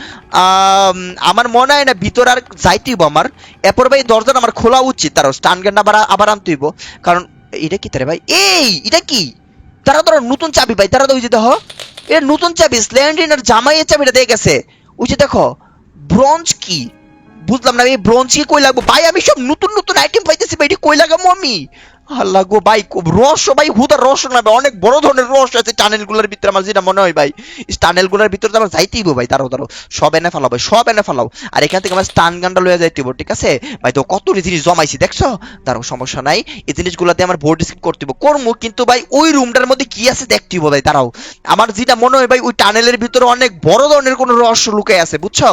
আমার মনে হয় না ভিতর আর যাইতেইব আমার, এরপর ভাই দরজাটা আমার খোলা উচিত, তার স্টান গান আবার আনতেইব, কারণ এটা কি তারে ভাই, এটা কি তারা ধরো নতুন চাবি ভাই, তারা তো ওই যে দেখো এটা নতুন চাবি, স্ল্যান্ডিনার জামাইয়ের চাবিটা দিয়ে গেছে, ওই যে দেখো ব্রোঞ্জ কি, বুঝলাম না এই ব্রোঞ্জ কি কই লাগবো ভাই, আমি সব নতুন নতুন আইটেম পাইতেছি ভাই, এটি কই লাগাবো আমি, আল্লাহ গো ভাই রহস্য ভাই, হুদার রহস্য না ভাই, অনেক বড় ধরনের রহস্য আছে টানেল গুলোর ভিতরে, আমার যেটা মনে হয় ভাই টানেল গুলোর ভিতরে তো আমার যাইতেইব ভাই, দাঁড়াও দাঁড়াও সব এনে ফেলাও ভাই, সব এনে ফেলাও, আর এখান থেকে আমার স্টান গানটা লয়ে যাইতেইব, ঠিক আছে ভাই, তো কত জিনিস জমাইছি দেখছো, দাঁড়াও সমস্যা নাই, এই জিনিসগুলোতে আমার বোর্ড স্কিপ করতেইব করবো, কিন্তু ভাই ওই রুমটার মধ্যে কি আছে দেখতেইব ভাই, দাঁড়াও আমার যেটা মনে হয় ভাই ওই টানেলের ভিতরে অনেক বড় ধরনের কোনো রহস্য লুকাই আছে বুঝছো,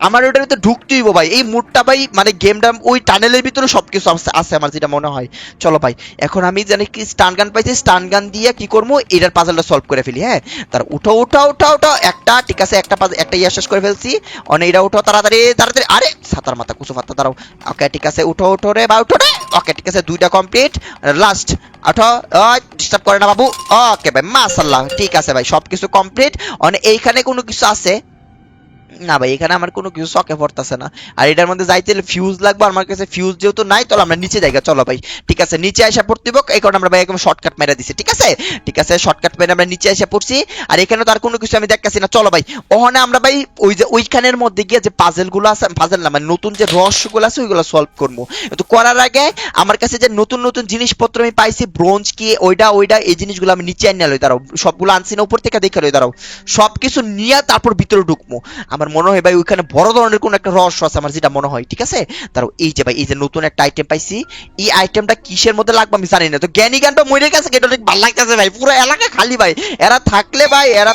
আমার ওটার ভিতরে ঢুকতেইব ভাই, এই মুডটা ভাই মানে গেমটা ওই টানেলের ভিতরে সবকিছু আছে আমার যেটা মনে হয়। চলো ভাই এখন আমি জানি কি স্টান গান পাইছি, স্টান গান দিয়ে কি করবো এটার পাজলটা সলভ করে ফেলি, হ্যাঁ তার উঠো উঠো উঠো উঠো একটা, ঠিক আছে একটা ইয়া শেষ করে ফেলছি, অনেকটা উঠো তাড়াতাড়ি তাড়াতাড়ি, আরে সাতার মাথা কুসু ফাত্তা, দাঁড়াও ওকে ঠিক আছে উঠো উঠো রে বা উঠো রে, ওকে ঠিক আছে দুইটা কমপ্লিট, লাস্ট উঠো, ডিস্টার্ব করে না বাবু, ওকে ভাই মাশাআল্লাহ ঠিক আছে ভাই সবকিছু কমপ্লিট, অনেক এইখানে কোনো কিছু আছে না ভাই, এখানে আমার কোনো কিছু চোখে পড়তেছে না, আর এটার মধ্যে যাইতে হলে ফিউজ লাগবে, আমার কাছে ফিউজ যেহেতু নাই তাহলে আমরা নিচে যাই, চলো ভাই ঠিক আছে নিচে আসা পড়তে হোক, এই কারণে আমরা ভাই একদম শর্টকাট মেরে দিছি, ঠিক আছে ঠিক আছে শর্টকাট মেরে আমরা নিচে এসে পড়ছি, আর এখানে তো আর কোনো কিছু আমি দেখতেছি না, চলো ভাই ওখানে আমরা ভাই ওই যে ওইখানের মধ্যে গিয়ে যে পাজেল গুলো আছে, পাজেল না মানে নতুন যে রহস্যগুলো আছে ওইগুলো সলভ করবো, কিন্তু করার আগে আমার কাছে যে নতুন নতুন জিনিসপত্র আমি পাইছি, ব্রোঞ্জ কি ওইটা এই জিনিসগুলো আমি নিচে আনিয়ে লই, দাঁড়াও সবগুলো আনছি না উপর থেকে দেখে লই, দাঁড়াও সবকিছু নিয়ে তারপর ভিতরে ঢুকবো, আমার মনে হয় ভাই ওইখানে বড় ধরনের কোন একটা রহস্য আছে আমার যেটা মনে হয়, ঠিক আছে তারও এই যে ভাই এই যে নতুন একটা আইটেম পাইছি, এই আইটেমটা কিসের মধ্যে লাগবে আমি জানি না, তো জ্ঞানী গানটা মরে গেছে, এটা অনেক ভালো লাগতেছে ভাই, পুরো এলাকা খালি ভাই, এরা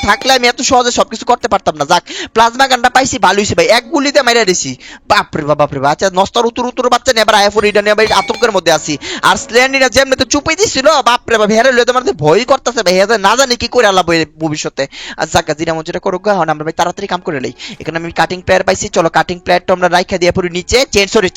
থাকলে আমি এত সহজে সবকিছু করতে পারতাম না, যাক প্লাজমা গানটা পাইছি ভালো হয়েছে ভাই, এক গুলিতে মাইরা দিছি, বাপরে বাপরে আচ্ছা নস্তর উতুর বাচ্চা নিয়ে আবার আইফোন এটা নিয়ে ভাই আতঙ্কের মধ্যে আছি, আর স্ল্যান্ডিনা যেমনি তো চুপই দিছিল, বাপরে বাপ হেরে লইতে আমার ভয় করতেছে ভাই, না জানি কি করে আল্লাহ ভবিষ্যতে, আর যাক জিনা মঞ্জুরা করুক, আমরা ভাই তাড়াতাড়ি কাম করে লই, এখানে আমি কাটিং প্লেয়ার পাইছি, চলো কাটিং প্লেয়ারটা আমরা রাইখা দিয়ে পড়ি নিচে।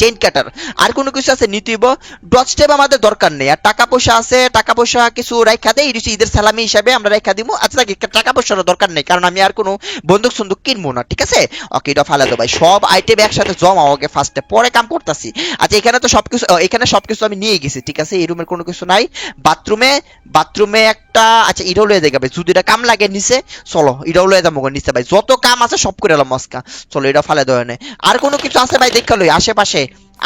চেইন কাটার আর কোনো কিছু আছে নিতেইব। ডজ টেপ আমাদের দরকার নেই, আর টাকা পয়সা আছে, টাকা পয়সা কিছু রাইখা দেয়, ঈদের সালামি হিসাবে আমরা রাইখা দিব। আচ্ছা টাকা পয়সার দরকার নেই, কারণ আমি আর কোনো বন্দুক সন্দুক কিনবো না, ঠিক আছে। ওকে, এটা ফালা দাও ভাই, সব আইটেম একসাথে জমাও আগে ফার্স্টে, পরে কাম করতেছি। আচ্ছা এখানে তো সবকিছু, এখানে সবকিছু আমি নিয়ে গেছি, ঠিক আছে। এই রুমের কোনো কিছু নাই। বাথরুমে একটা, আচ্ছা এটাও লয়ে যাবে যদি এটা কাম লাগে নিচে। চলো এটাও লয়ে যাবো নিচে ভাই, যত কাম আছে সব করে এলাম মস্কা। চলো এটা ফালে দেওয়া নেই। আর কোনো কিছু আছে ভাই দেখা লই আশেপাশে,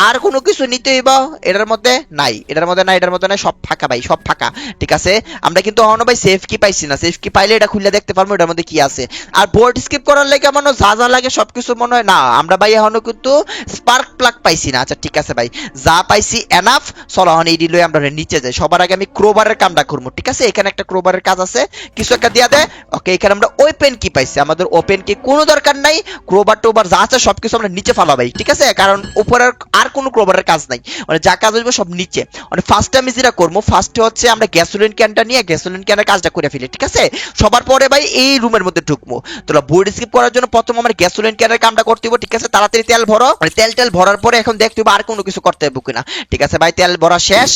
আর কোনো কিছু নিতে হইব? এটার মধ্যে নাই, এটার মধ্যে নাই, এটার মধ্যে নাই, সব ফাঁকা ভাই, সব ফাঁকা, ঠিক আছে। আমরা কিন্তু এখনো ভাই সেফ কি পাইছি না, সেফ কি পাইলে এটা খুলে দেখতে পারবো এটার মধ্যে কি আছে। আর বোর্ড স্কিপ করার লাগে মনে যা যা লাগে সবকিছু মনে হয় না, আমরা ভাই এখনো কিন্তু স্পার্ক প্লাগ পাইছি না। আচ্ছা ঠিক আছে ভাই, যা পাইছি এনাফ। চলো এখন এই লই আমরা নিচে যাই। সবার আগে আমি ক্রোবারের কামটা করবো, ঠিক আছে। এখানে একটা ক্রোবারের কাজ আছে, কিছু একটা দিয়া দে। ওকে, এখানে আমরা ওপেন কি পাইছি, আমাদের ওপেন কি কোনো দরকার নাই। ক্রোবার টোবার যা আছে সবকিছু আমরা নিচে ফালা ভাই, ঠিক আছে, কারণ উপরের আর কোনো ক্রোবারের কাজ নাই, মানে যা কাজ হইবে সব নিচে। মানে ফার্স্টে আমি যেটা করবো, ফার্স্টে হচ্ছে আমরা গ্যাসোলিন ক্যানটা নিয়ে গ্যাসোলিন ক্যানের কাজটা করে ফেলি, ঠিক আছে। সবার পরে ভাই এই রুমের মধ্যে ঢুকবো। তোরা বোর্ড স্কিপ করার জন্য প্রথম আমার গ্যাসোলিন ক্যানের কামটা করতে হবে, ঠিক আছে। তাড়াতাড়ি তেল ভরো, মানে তেল ভরার পরে এখন দেখতে হবে আর কোনো কিছু করতে হবে কিনা, ঠিক আছে ভাই। তেল ভরা শেষ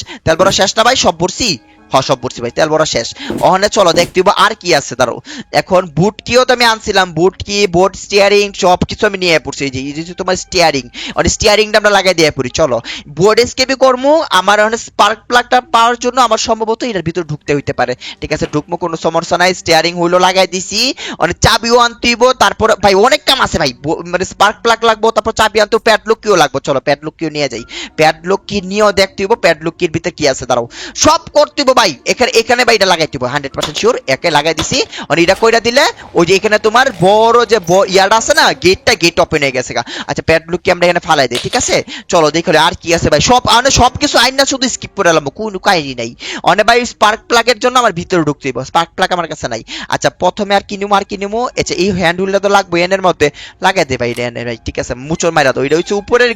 না ভাই, সব ভরছি। হ্যাঁ সব ভরছি ভাই, তেল ভরা শেষ। ওখানে চলো দেখতে হবে আর কি আছে। দাঁড়াও, এখন বুট কিও তো আমি আনছিলাম, বুট কি, বোর্ড স্টিয়ারিং সব কিছু আমি নিয়ে পড়ছি। এই যে তোমার স্টিয়ারিং, মানে স্টিয়ারিংটা আমরা লাগাই দিয়ে পড়ি। চলো বোর্ড স্কেপি করবো। আমার ওখানে স্পার্ক প্লাগটা পাওয়ার জন্য আমার সম্ভবত এটার ভিতর ঢুকতে হইতে পারে, ঠিক আছে। ঢুকবো, কোনো সমস্যা নাই। স্টিয়ারিং হুইলও লাগাই দিছি, অনেক চাবিও আনতে হইব। তারপর ভাই অনেক কাম আছে ভাই, মানে স্পার্ক প্লাগ লাগবো, তারপর চাবি আনতে, প্যাডলক কিও লাগবো। চলো প্যাডলক কিও নিয়ে যাই, প্যাডলক কি নিয়েও দেখতে হইব প্যাডলক কির ভিতরে কি আছে। দাঁড়াও, সব করতে হইব ভাই। এখানে ভাই এটা লাগাই দিব 100% শিওর। একে লাগাই দিছি, আর এটা কইরা দিলে ওই যে এখানে তোমার বড় যে ইয়াটা আছে না, গেট ওপেন হয়ে গেছে। আচ্ছা প্যাডলক কি আমরা এখানে ফালাই দিই, ঠিক আছে। চলো দেখো আর কি আছে ভাই, সব কিছু আইন না, শুধু স্কিপ করে এলাম, কোনো কাহিনী নাই। অনেক ভাই স্পার্ক প্লাগের জন্য আমার ভিতরে ঢুকতে হইব, স্পার্ক প্লাগ আমার কাছে নাই। আচ্ছা প্রথমে আর কি নিমু, আচ্ছা এই হ্যান্ড হুইলটা তো লাগবে, এনের মধ্যে লাগাই দে ভাই, এনের ভাই, ঠিক আছে। মুচর মাইরা দাও, এটা হচ্ছে উপরের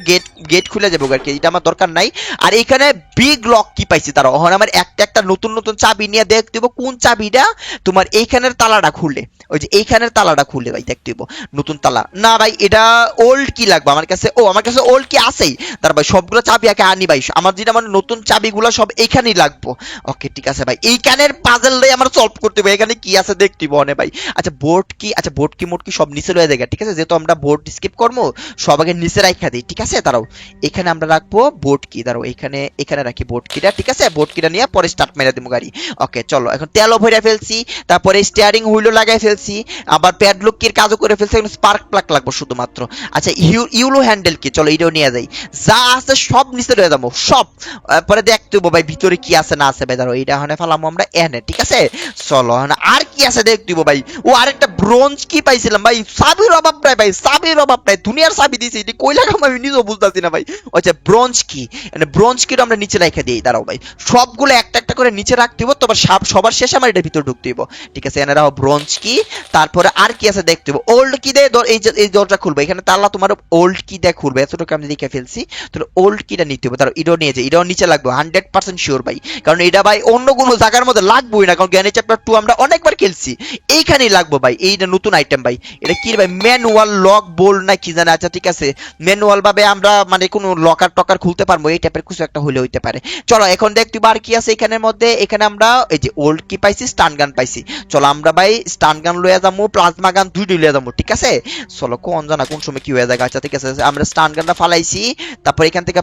গেট খুলে যাবো আর কি, এটা আমার দরকার নাই। আর এখানে বিগ লক কি পাইছি, তারা ওখানে আমার একটা নতুন চাবি নিয়ে দেখ দিব কোন চাবিটা তোমার এইখানের তালাটা খুলে, ওই যে এইখানের তালাটা খুলে ভাই দেখতে দিব নতুন তালা। না ভাই এটা ওল্ড কি লাগবে আমার কাছে, আমার কাছে ওল্ড কি আছেই। তার ভাই সবগুলো চাবি আগে আনি ভাই, আমার যেটা মানে নতুন চাবিগুলো সব এইখানেই লাগবো। ওকে ঠিক আছে ভাই, এইখানের পাজলটাই আমার সলভ করতে হবে, এখানে কি আছে দেখতে দিব অনে ভাই। আচ্ছা বোর্ড কি মোট কি সব নিচে রয়ে যায়, ঠিক আছে। যেহেতু আমরা বোর্ড স্কিপ করবো, সব আগে নিচে রাখা দিই, ঠিক আছে। তারাও এখানে আমরা রাখবো বোর্ড কি, দাঁড়াও এখানে রাখি বোর্ড কিটা, ঠিক আছে। বোর্ড কিটা নিয়ে পরে স্টার্ট মেরে দিব গাড়ি। ওকে চলো, এখন তেলও ভরে ফেলছি, তারপরে স্টিয়ারিং হুইলও লাগাই ফেলছি, আবার প্যাডলক কির কাজও করে ফেলছি, এখন স্পার্ক প্লাগ লাগবে শুধুমাত্র। আচ্ছা ইউলো হ্যান্ডেল কি, চলো এটাও নিয়ে যাই। যা আছে সব নিচে রয়ে যাবো সব, পরে দেখতে হবো ভাই ভিতরে কি আছে না আছে ভাই। ধরো এইটা এখানে ফেলামো আমরা এনে, ঠিক আছে। চলো আর কি আছে দেখতে হবো ভাই। ও আরেকটা ব্রোঞ্জ কি পাইছিলাম ভাই, চাবির অভাব নাই ভাই, চাবির অভাব নাই, দুনিয়ার চাবি দিয়েছি, এটি কই লাগাম আমি নিজেও বুঝতেছি না ভাই। আচ্ছা ব্রোঞ্জ কি, ব্রোঞ্জ কিটা আমরা নিচে রেখে দিই। দাঁড়াও ভাই, সবগুলো একটা করে নিচে রাখতে হবো, তবে সবার শেষে আমার এটার ভিতরে ঢুকতে হবো, ঠিক আছে। এনে রাখো ব্রোঞ্জ কি, তারপরে আর কি আছে দেখতে হবো। ওল্ড কি দে, এই দরজা খুলবে, এখানে তালা তোমার ওল্ড কি দিয়ে খুলবে, এতটুকু আমি দেখে ফেলছি। তাহলে ওল্ড কিটা নিতে হবে, তার এটাও নিয়ে যায়, এটাও নিচে লাগবে 100% শিওর ভাই, কারণ এটা ভাই অন্য কোনো জায়গার মধ্যে লাগবোই না, কারণ জ্ঞানী চ্যাপ্টার 2 আমরা অনেকবার খেলছি, এইখানেই লাগবো ভাই। এইটা নতুন আইটেম ভাই, এটা কি ভাই, ম্যানুয়াল লক বোল্ড না কি জানে। আচ্ছা ঠিক আছে, ম্যানুয়াল ভাবে আমরা মানে কোনো লকার টকার খুলতে পারবো, এই টাইপের কিছু একটা হলে হইতে পারে। চলো এখন দেখতে আর কি আছে এখানের মধ্যে। এখানে আমরা এই যে ওল্ড কি পাইছি, স্টান গান পাইছি। চলো আমরা ভাই স্টান গান লইয়া যাবো, প্লাজমা গান দুইটাই লইয়া যাবো, ঠিক আছে। চলো কোন জানা কোন সময় কি হয়ে যায়। আচ্ছা ঠিক আছে, আমরা স্টান গানটা ফালাইছি, তারপর এখান থেকে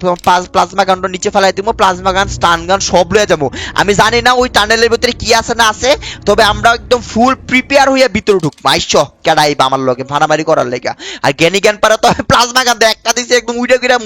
প্লাজমা গানটা নিচে ফালাই দিব, প্লাজমা গান স্টান গান সব লইয়া যাবো। আমি জানি না ওই টানেলের ভিতরে কি আছে না আছে, তবে আমরা একদম ফুল প্রিপেয়ার হইয়া ভিতরে ঢুকবো। আইসো কেডাইবা আমার লগে ভাড়ামারি করার লেগা। আর জ্ঞানী জ্ঞান পারা তো প্লাজমা গান একটা দিছে একদম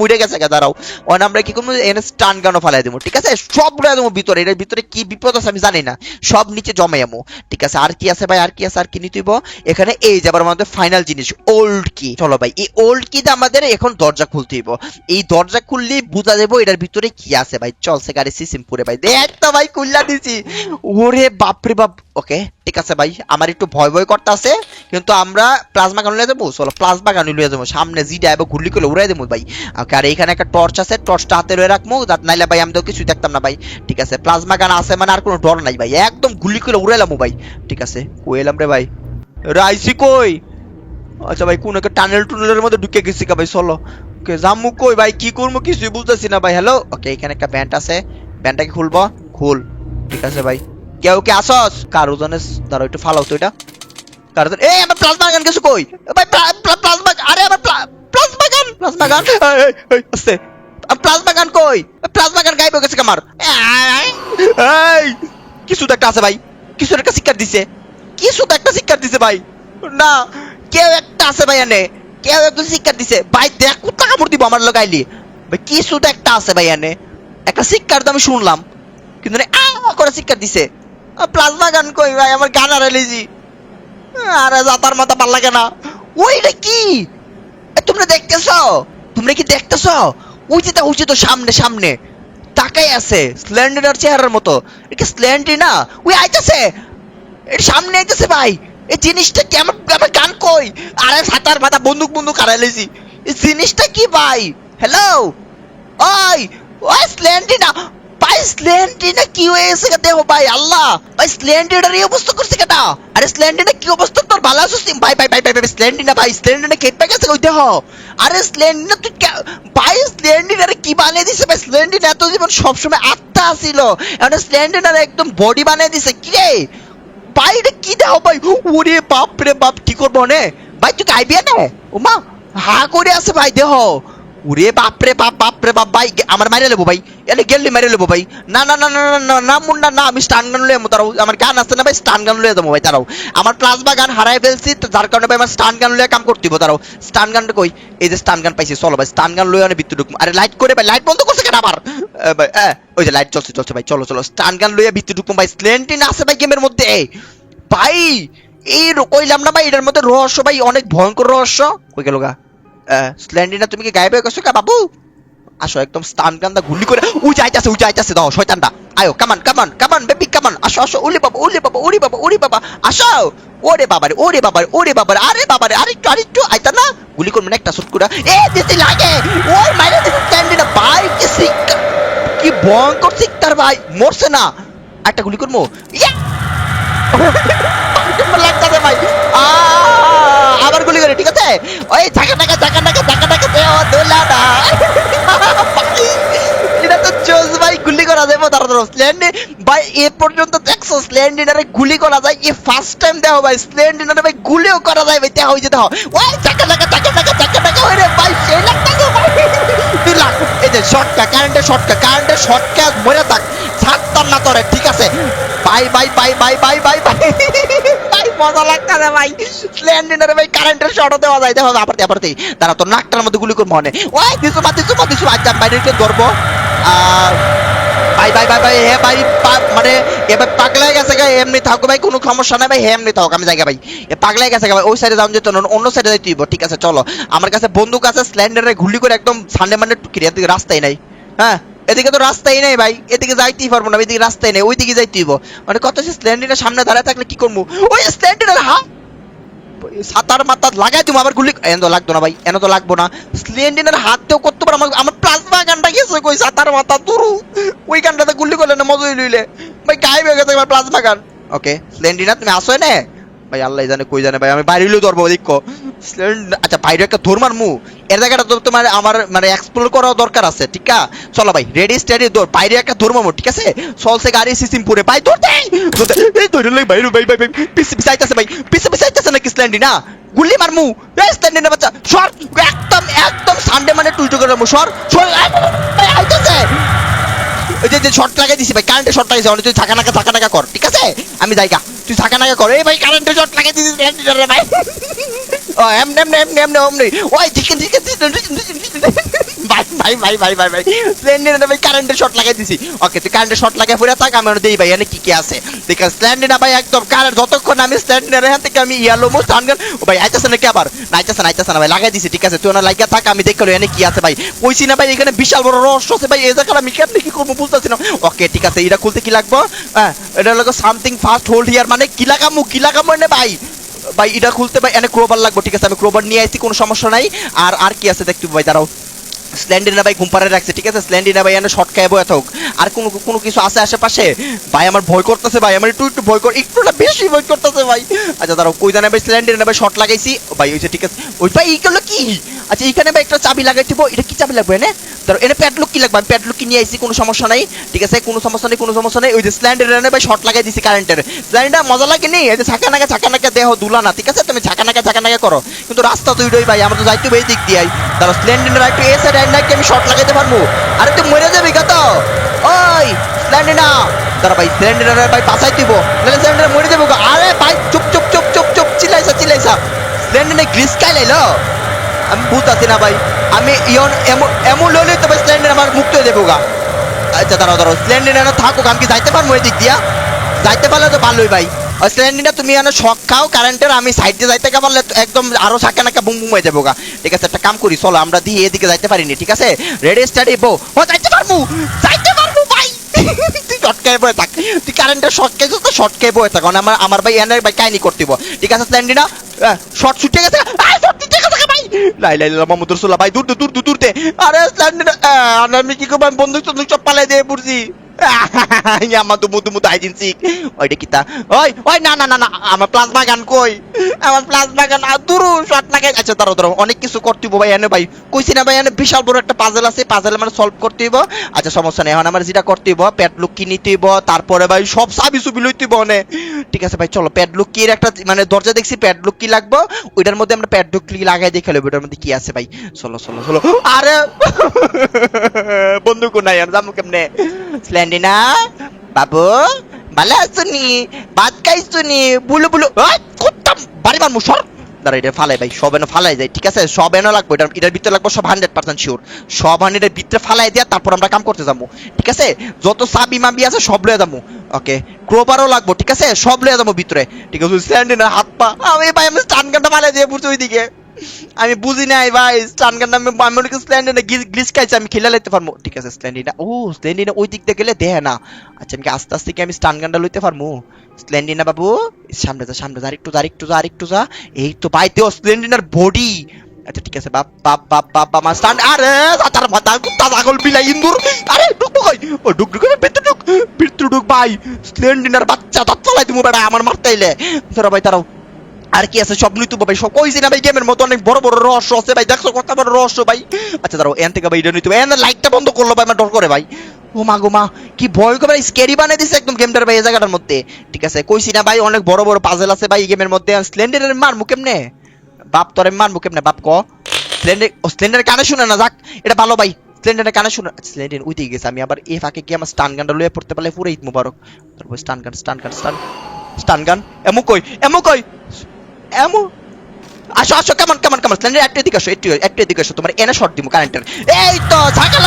উড়ে গেছে। দাঁড়াও ওখানে আমরা কি করবো, এনে স্টান গানও ফালাই দেবো, ঠিক আছে। সব লইয়া দেবো ভিতরে, এর ভিতরে কি বিপদ আছে আমি জানি না, সব নিচে জমে যাবো, ঠিক আছে। আর কি আছে ভাই, আর কি আছে, আর কি নিতে হইব। এখানে এই যাবার আমাদের ফাইনাল জিনিস ওল্ড কি। চলো ভাই এই ওল্ড কিতে আমাদের এখন দরজা খুলতে হইব, এই দরজা খুললেই বুঝা যাবো এটার ভিতরে কি আছে ভাই। চলছে গাড়ি সিম্পুরে ভাই, দেখ তো ভাই খুললা দিছি, ওরে বাপরে বাপ। ওকে ঠিক আছে ভাই, আমার একটু ভয় করতে আছে, কিন্তু আমরা প্লাজমা গান লইয়া যাবো। চলো প্লাজমা গান লইয়া যাবো, সামনে জি ডাইব ঘুরলি করে উড়াই দেবো ভাই। ওকে আর এখানে একটা টর্চ আছে, টর্চটা হাতে লয়ে রাখবো, নাইলে ভাই আমি তো কিছুই দেখতাম না ভাই, ঠিক আছে। প্লাজমা গান আছে মানে আর কোনো ডর নাই ভাই, একদম গুলি করে উড়াইলাম ভাই, ঠিক আছে। কই এলাম রে ভাই, রাইসি কই আচ্ছা ভাই কোন একটা টানেল টুনেলের মধ্যে ঢুকে গেছি কা ভাই, চলো। ওকে জামু কই ভাই, কি করবো কিছুই বুঝতেছি না ভাই। হ্যালো, ওকে এখানে একটা ব্যান্ড আছে, ব্যান্ডটাকে খুলবো, খুল। ঠিক আছে ভাই, কেউ কে আসস? কারো জানে, দাঁড়াও একটু ফালাও তো এটা। কারো জানে, এই আমার প্লাজমা গান কিছু কই ভাই, প্লাজমা, আরে আমার প্লাজমা গান, প্লাজমা গান, এই আস্তে, প্লাজমা গান কই? প্লাজমা গান গায়েব হয়ে গেছে আমার। এই কিছু তো একটা আছে ভাই, কিছু একটা শিক্ষার দিছে, কিছু তো একটা শিক্ষার দিছে ভাই। না, কেউ একটা আছে ভাই, এনে কেউ একজন শিক্ষার দিছে ভাই। দেখ কোথা কামড় দিব আমার লাগাইলি ভাই, কিছু তো একটা আছে ভাই, এনে একটা শিক্ষার তো আমি শুনলাম, কিন্তু করে শিক্ষার দিছে। প্লাজমা গান কই ভাই, আমার গান আর এলিজি। আরে জাতার মাথা ভাল লাগে না। ওইটা কি তোমরা দেখতেছো? তোমরা কি দেখতেছো? ওই যে তো সামনে সামনে তাকাই আছে স্ল্যান্ডার চেহারার মতো। এটা স্ল্যান্ডি না, ওই আইতাছে, এর সামনে আইতাছে ভাই। এই জিনিসটা কি? আমার আমার গান কই? আরে সাতার মাথা বন্দুক বন্দুক হারাইলেছি। এই জিনিসটা কি ভাই? হ্যালো, ওই ওই স্ল্যান্ডি না ভাই, স্ল্যান্ডি না কি হয়েছে দেখো ভাই, আল্লাহ ভাই স্ল্যান্ডিটার এই অবস্থা করছে কেটা? আরে স্ল্যান্ডি না কি অবস্থা তোর, ভালো আছিস ভাই? ভাই ভাই ভাই ভাই স্ল্যান্ডি না ভাই, স্ল্যান্ডি না কেটে গেছে ওই দেখো। আরে স্ল্যান্ডি না তুই ভাই, স্ল্যান্ডি না কি বানিয়ে দিছে ভাই? স্ল্যান্ডি না এত জীবন সবসময় আত্মা ছিল, এখন স্ল্যান্ডি না একদম বডি বানিয়ে দিছে কি রে ভাই? এটা কি দেখো ভাই, ওরে বাপ রে বাপ, কি করবো নে ভাই? তুই গাইবি না? ওমা হা করে আছে ভাই দেহ। ওরে বাপ রে বাপ, বাপ রে বাপ ভাই, আমার মাইরে লেবো ভাই, এলে গেলে মাইরে লেবো ভাই। না না না না না না না মুন্না না, আমি স্টান গান লয়ে তারাও, আমার গান আছে না ভাই, স্টান গান লয়ে দেবো ভাই তারাও। আমার প্লাজমা গান হারাই ফেলছি, যার কারণে ভাই আমার স্টান গান লয়ে কাম করতে হবে তারাও। স্টান গানটা কই? এই যে স্টান গান পাইছি, চলো ভাই স্টান গান লয়ে অনেক ভিতরে ঢুকবো। আরে লাইট করে ভাই, লাইট বন্ধ করছে কেন আবার? ভাই ওই যে লাইট চলছে চলছে ভাই, চলো চলো স্টান গান লইয়া ভিতরে ঢুকবো ভাই। স্লেন্টিন আছে ভাই গেমের মধ্যে ভাই, এই কইলাম না ভাই, এটার মধ্যে রহস্য ভাই, অনেক ভয়ঙ্কর রহস্য। কই গেল গা স্ল্যান্ডিনা? তুমি কি গায়েব হয়ে গেছো কা বাবু? আসো একদম স্টান গান্দা গুলি করে, উই যাইতাছে দাও শয়তানটা। আয়ো কামান কামান কামান বেবি কামান, আসো আসো, ওরে বাবা ওরে বাবা ওরে বাবা ওরে বাবা, আসো। ওরে বাবারে ওরে বাবারে ওরে বাবারে, আরে বাবারে, আরেকটু আইতা না, গুলি করবেন একটা শুট করে। দিতে লাগে, ওই মাইরে দিতে স্ল্যান্ডিনা ভাই, কি শিক্ষা, কি ভয়ঙ্কর শিক্ষার ভাই, মরছে না? একটা গুলি করবো, ইয়া লাগতাছে ভাই। আবার গুলি করে, ঠিক আছে? ওই ঝাঁকা টাকা ঝাঁকা টাকা ঝাঁকা টাকা দেও দোলা না। এটা তো জোস ভাই, গুলি করা যাবে তাড়াতাড়ি স্ল্যান্ডি ভাই। এ পর্যন্ত দেখছো স্ল্যান্ডিনারে গুলি করা যায়? এ ফার্স্ট টাইম দেখো ভাই, স্ল্যান্ডিনারে ভাই গুলিও করা যায় ভাই, দেখো ওই যে দেখো, ওই ঝাঁকা টাকা ঝাঁকা টাকা ঝাঁকা টাকা, ওরে ভাই সেই লাগতাছে ভাই। তুই লাগ, এই যে শর্টকা, কারেন্টের শর্টকা মরে থাক, ছাড়তাম না তোরে, ঠিক আছে? Bye bye bye bye bye bye bye ভাই, মজা লাগতাছে ভাই। স্ল্যান্ডিনারে ভাই কারেন্টের শর্টও দেওয়া যায়, দেখো আপারতেই তারা তো নাকটার মধ্যে গুলি করবো মনে। ওই দিছো আজ বাইরে ধরবো। ভাই ভাই ভাই ভাই, হ্যাঁ ভাই, মানে এবার পাগলাই গেছে গা, এমনি থাকো ভাই, কোনো সমস্যা নাই ভাই, এমনি থাকো, আমি জায়গা ভাই পাগলাই গেছে ভাই, ওই সাইডে যাওয়া যেত না, অন্য সাইডে যাই তুইব, ঠিক আছে চলো। আমার কাছে বন্দুক আছে, স্ল্যান্ডারে গুলি করে একদম সানডে মানডে টুকিরি, এদিকে রাস্তাই নাই। হ্যাঁ এদিকে তো রাস্তাই নেই ভাই, এদিকে যাইতেই পারবো না, এদিকে রাস্তাই নেই, ওইদিকে যাইতেইব। মানে কত স্ল্যান্ডিনার সামনে দাঁড়ায় থাকলে কি করবো? ওই স্ল্যান্ডিনার সাতার মাথা লাগাই তুমি আবার গুলি, এন তো লাগতো না ভাই, এন তো লাগবো না। স্লেন্ডিনের হাততেও করতে পারো, আমার প্লাজমা গানটা গেছে কই? সাতার মাথা তুরু, ওই গানটাতে গুলি করলে না মজা লইলে ভাই, গায়েব হয়ে গেছে আমার প্লাজমা গান। ওকে স্লেন্ডিনা তুমি আসো না ভাই, আল্লাহ জানে কই জানে ভাই, আমি বাইরে হইলেও ধরবো দেখো। আচ্ছা বাইরে একটা ধরমার মু, এর জায়গাটা তো তোমার আমার মানে এক্সপ্লোর করাও দরকার আছে, ঠিক আছে? চলো ভাই রেডি স্টেডি দৌড়, বাইরে একটা ধরমামু, ঠিক আছে? চলছে গাড়ি সিসিমপুরে ভাই, ধরতে এই ধরে লই ভাই ভাই ভাই ভাই, পিছে আইতাছে ভাই, পিছে আইতাছে নাকি স্ল্যান্ডিনা? গুলি মারমু এই স্ল্যান্ডিনা বাচ্চা, সর একদম একদম সানডে মানে টুইটো করে মু, সর সর আইতাছে। ওই যে শর্ট লাগাই দিছি ভাই, কারেন্টের শর্ট লাগাইছি, তুই ঝাঁকা নাকা কর, ঠিক আছে? আমি যাইগা, তুই ঝাঁকা নাকা কর। এই ভাই কারেন্টের শর্ট লাগাই দিছি স্ল্যান্ডিনারে ভাই। ও এমনি ওই চিকেন ভাই ভাই ভাই ভাই ভাই ভাই, স্ল্যান্ডিনা ভাই কারেন্টের শর্ট লাগাই দিছি। ওকে তুই কারেন্টের শর্ট লাগাই পড়ে থাক, আমি দেই ভাই এনে কি কি আছে দেখ। স্ল্যান্ডিনা ভাই একদম কারেন্ট, যতক্ষণ আমি স্ল্যান্ডিনার এখান থেকে আমি ইয়ালো মোস্ট টানগান। ও ভাই আইতাছে নাকি আবার? নাইতাছে না ভাই, লাগাই দিছি, ঠিক আছে? তুই ওনা লাগিয়া থাক, আমি দেখলো এনে কি আছে ভাই। কইছি না ভাই এখানে বিশাল বড় রহস্য আছে ভাই, এই জায়গাটা আমি কেমনে কি করবো বুঝতেছি না। ওকে ঠিক আছে, এটা খুলতে কি লাগবো? হ্যাঁ এটা হলো সামথিং ফাস্ট হোল্ড হিয়ার, মানে কি লাগামু এনে ভাই? ভাই এটা খুলতে ভাই এনে ক্রোবার লাগবে, ঠিক আছে? আমি ক্রোবার নিয়ে আইছি, কোনো সমস্যা নাই। আর কি আছে দেখতে ভাই, দাঁড়াও স্ল্যান্ডিনা ভাই ঘুম পাড়ায় রাখছে, ঠিক আছে? স্ল্যান্ডিনা ভাই এনে শর্ট খাইবো এত আর কোনো কিছু আছে আশেপাশে? ভাই আমার ভয় করতেছে ভাই, আমার একটু ভয় কর, একটু না বেশি ভয় করতেছে ভাই। আচ্ছা দাঁড়াও, কই জানে ভাই স্ল্যান্ডিনা ভাই শর্ট লাগাইছি ভাই, হইছে ঠিক আছে। ওই ভাই এইগুলো কি? আচ্ছা এখানে ভাই একটা চাবি লাগাই দিব, এটা কি চাবি লাগবে এনে? ধরো এনে প্যাডলক কি লাগবে, আমি প্যাডলক কি নিয়ে আইছি, কোনো সমস্যা নাই, ঠিক আছে? কোনো সমস্যা নেই, কোনো সমস্যা নেই। ওই যে স্ল্যান্ডিনা ভাই শর্ট লাগাই দিছি কারেন্টের, স্ল্যান্ডিনা মজা লাগে নি? এই যে ঝাঁকা নাকা দেহ দুলা না, ঠিক আছে? তুমি ঝাঁকা নাকা করো, কিন্তু রাস্তা তো ওইটাই ভাই, আমরা তো যাইতে এই দিক দিয়ে। ধরো স্ল্যান্ডিনা একটু এ সাইড নাকি আমি শর্ট লাগাইতে পারবো? আরে তুই মরে যাবি কত? ওই স্ল্যান্ডিনা দাঁড়া ভাই, স্ল্যান্ডিনা ভাই বাঁচাই দিব, নাহলে স্ল্যান্ডিনা মরে যাবো। আরে ভাই চুপ চুপ চুপ চুপ চুপ, চিল্লাইছা স্ল্যান্ডিনা গ্লিস খাই লাইলো, আমি বুঝতেছি না ভাই। আমি ইয়ন এমন লইলে তো ভাই স্ল্যান্ডিনা আমার মুক্ত হয়ে যাবো গা। আচ্ছা দাঁড়াও স্ল্যান্ডিনা থাকুক, আমি কি যাইতে পারবো এদিক দিয়া? যাইতে পারলে তো ভালোই ভাই। স্ল্যান্ডিনা তুমি এনে শক খাও কারেন্টের, আমি সাইড দিয়ে যাইতে পারলে একদম আরো সাকা নাকা বুম বুম হয়ে যাবো গা। ঠিক আছে একটা কাম করি, চলো আমরা দিয়ে এদিকে যাইতে পারিনি, ঠিক আছে? রেডি স্টাডি বো, ও যাইতে পারবো ভাই। তুই শর্টকাটে বয়ে থাক, তুই কারেন্টের শর্ট খাইছো তো শর্টকাটে বয়ে থাক, আমার ভাই এনে ভাই কাহিনী করতে দিব, ঠিক আছে? স্ল্যান্ডিনা শর্ট ছুটে গেছে, ভাই লাই মাহমুদ রসুল্লাহ ভাই, দূরতে। আরে স্ল্যান্ডিনা আমি কি করবো, আমি বন্দুক সব পালাই দিয়ে পড়ছি। আমার তো মুতু আইজেন্সি ওইটা কিতা, ওই না আমার প্লাজমা গান কই, আমার প্লাজমা গান দুরু শট লাগাই। আচ্ছা দাঁড়াও অনেক কিছু করতে হইব ভাই এনে, ভাই কইছি না ভাই এনে বিশাল বড় একটা পাজেল আছে, পাজেল মানে সলভ করতে হইব। আচ্ছা সমস্যা নেই, এখন আমার যেটা করতে হইব প্যাডলক কি নিতে হইব, তারপরে ভাই সব চাবি চুবি লইতে হইব অনে, ঠিক আছে ভাই? চলো প্যাডলক কির একটা মানে দরজা দেখছি, প্যাডলক কি লাগবে ওইটার মধ্যে আমরা প্যাডলক কি লাগাই দেখে লইব, ওইটার মধ্যে কি আছে ভাই। চলো আরে বন্ধু কোন নাই আর জামু কেমনে? স্ল্যান্ডিনা বাবু ভালো আছো নি, ভাত খাইছো নি? বুলু কুত্তাম বাড়ি মারমু সর। দাঁড়া এটা ফালাই ভাই, সব এনে ফালাই যায়, ঠিক আছে? সব এনে লাগবে, এটার ভিতরে লাগবে সব 100% শিওর, সব এর ভিতরে ফালাই দিয়া তারপর আমরা কাম করতে যাবো, ঠিক আছে? যত চাবি মাবি আছে সব লয়ে যাবো, ওকে? ক্রোবারও লাগবো, ঠিক আছে? সব লয়ে যাবো ভিতরে, ঠিক আছে? স্ল্যান্ডিনা হাত পা আমি ভাই, আমি স্টান গানটা ফালাই দিয়ে পড়ছি ওইদিকে, আমি বুঝি নাই ভাই স্টান গান আমি অনেক স্ল্যান্ডিনা গ্লিচ খাইছে, আমি খেলা লাইতে পারবো, ঠিক আছে? স্ল্যান্ডিনা স্ল্যান্ডিনা ওই দিক দিয়ে গেলে দেয় না। আচ্ছা আমি কি আস্তে আস্তে কি আমি স্টান গানটা লইতে পারবো? স্ল্যান্ডিনা বাবু সামনে যা, আরেকটু যা, এই তো ভাই দেও স্ল্যান্ডিনার বডি। আচ্ছা ঠিক আছে বাপ মা স্টান, আরে তার মাথা কুত্তা ছাগল বিলাই ইন্দুর, আরে ঢুক ভিতর ঢুক ভাই, স্ল্যান্ডিনার বাচ্চা দাঁত চালাই দিমু বেটা আমার মারতেইলে। ধরো ভাই তারাও আর কি আছে সব নিতে ভাই, সব কইছি না ভাই গেমের মতো অনেক বড় রহস্য আছে ভাই, দেখছো কত বড় রহস্য ভাই। আচ্ছা দাঁড়াও এন থেকে ভাই এটা নিতে, এন লাইটটা বন্ধ করলো ভাই, আমার ডর করে ভাই। ও মা গো মা, কি ভয় করে ভাই, স্ক্যারি বানিয়ে দিছে একদম গেমটার ভাই এই জায়গাটার মধ্যে, ঠিক আছে? কইছি না ভাই অনেক বড় পাজেল আছে ভাই এই গেমের মধ্যে। স্ল্যান্ডারের মারমু কেমনে বাপ, তোরে মারমু কেমনে বাপ ক? স্ল্যান্ডার কানে শুনে না, যাক এটা ভালো ভাই, স্ল্যান্ডারের কানে শুনে। স্ল্যান্ডার উইতে গেছে, আমি আবার এ ফাঁকে কি আমার স্টান গানটা লয়ে পড়তে পারলে পুরো ঈদ মুবারক। তারপর স্টান গান এমু কই এমন আসো কেমন স্ল্যান্ডার একটু এদিকে আসো, তোমার এনে শর্ট দিমু কারেন্টের, এই তো ঝাঁকা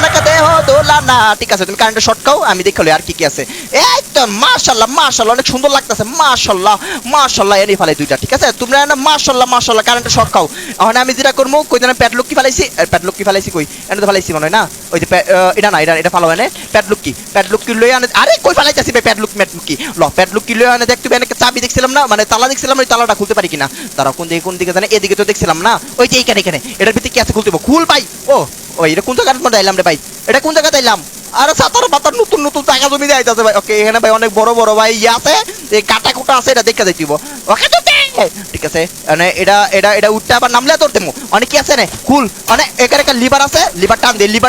নাকা দেহ দোলা না, ঠিক আছে? তুমি কারেন্টের শর্ট খাও, আমি দেখালো আর কি আছে। এই তো মাশাআল্লাহ অনেক সুন্দর লাগতেছে, মাশাআল্লাহ এনে ফেলাই দুইটা, ঠিক আছে? তোমরা এনে মাশাআল্লাহ কারেন্টের শর্ট খাও। এখন আমি যেটা করবো, কই জানেন প্যাডলক কি ফেলাইছি কই এনে তো ফেলাইছি মনে হয় না, ওই যে এটা না এটা ফালো এনে প্যাডলক কি লই আনে, আরে কই ফেলাইতাছি ভাই প্যাডলক কি লই আনে, দেখতে একটা চাবি দেখছিলাম না, মানে তালা দেখছিলাম, ওই তালাটা খুলতে পারি কিনা। তারা কোন দিকে জানে, এদিকে তো দেখছিলাম না, ওই যে এইখানে এটার ভিতরে কি আছে খুলতে খুল ভাই। ও এটা কোন জায়গার মধ্যে আইলাম রে ভাই, এটা কোন জায়গাতে আইলাম? আরে সাতার পাতার নতুন জায়গা জমি দিয়ে আইতাছে ভাই, ওকে? এখানে ভাই অনেক বড় ভাই ইয়ে আছে, এই কাটা কুটা আছে, এটা দেখা যাইতিব, ওকে? তো ঠিক আছে মানে এটা উঠতে আবার নামলে তোর দেবো অনেক কি আছে না কুল, মানে এখানে একটা লিভার আছে, লিভার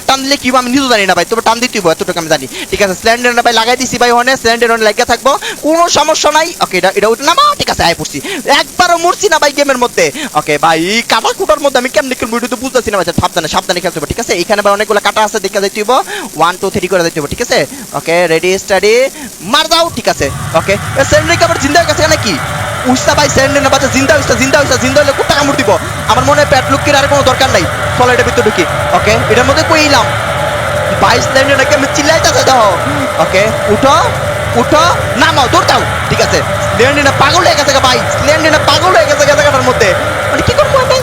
টান দিলে কি আমি নিজেও জানি না ভাই, তবে টান দিতে এতটুকু আমি জানি, ঠিক আছে? স্ল্যান্ডার ভাই লাগাই দিছি ভাই, ওখানে স্ল্যান্ডার লাগিয়ে থাকবো, কোনো সমস্যা নাই, ওকে? এটা উঠে নামা, ঠিক আছে? আয় পড়ছি, একবারও মরছি না ভাই গেমের মধ্যে, ওকে? ভাই কাটা কুটার মধ্যে আমি কেমনি খেলবো এটা তো বুঝতেছি না ভাই, সাবধানে খেলতে হবে, ঠিক আছে? এখানে ভাই অনেকগুলো কাটা আছে, দেখা যাইতে হইব 1 2 3 করে দিতে হবে, ঠিক আছে? ওকে রেডি স্টাডি মার দাও, ঠিক আছে? ওকে স্ল্যান্ডার আবার জিন্দা হয়ে গেছে নাকি? উস্তা ভাই স্যান্ডেল না বাচ্চা জিন্দা হইছে কোথা কামড় দিব, আমার মনে হয় প্যাডলুকের আর কোনো দরকার নাই, চলো এটা ভিতরে ঢুকি, ওকে? এটার মধ্যে কইলাম ভাই স্ল্যান্ডারটাকে আমি চিল্লাইতেছে দেখো, ওকে? উঠো নামাও দৌড় দাও, ঠিক আছে? স্ল্যান্ডার পাগল হয়ে গেছে ভাই, স্ল্যান্ডার পাগল হয়ে গেছে জায়গাটার মধ্যে, মানে কি করবো ভাই,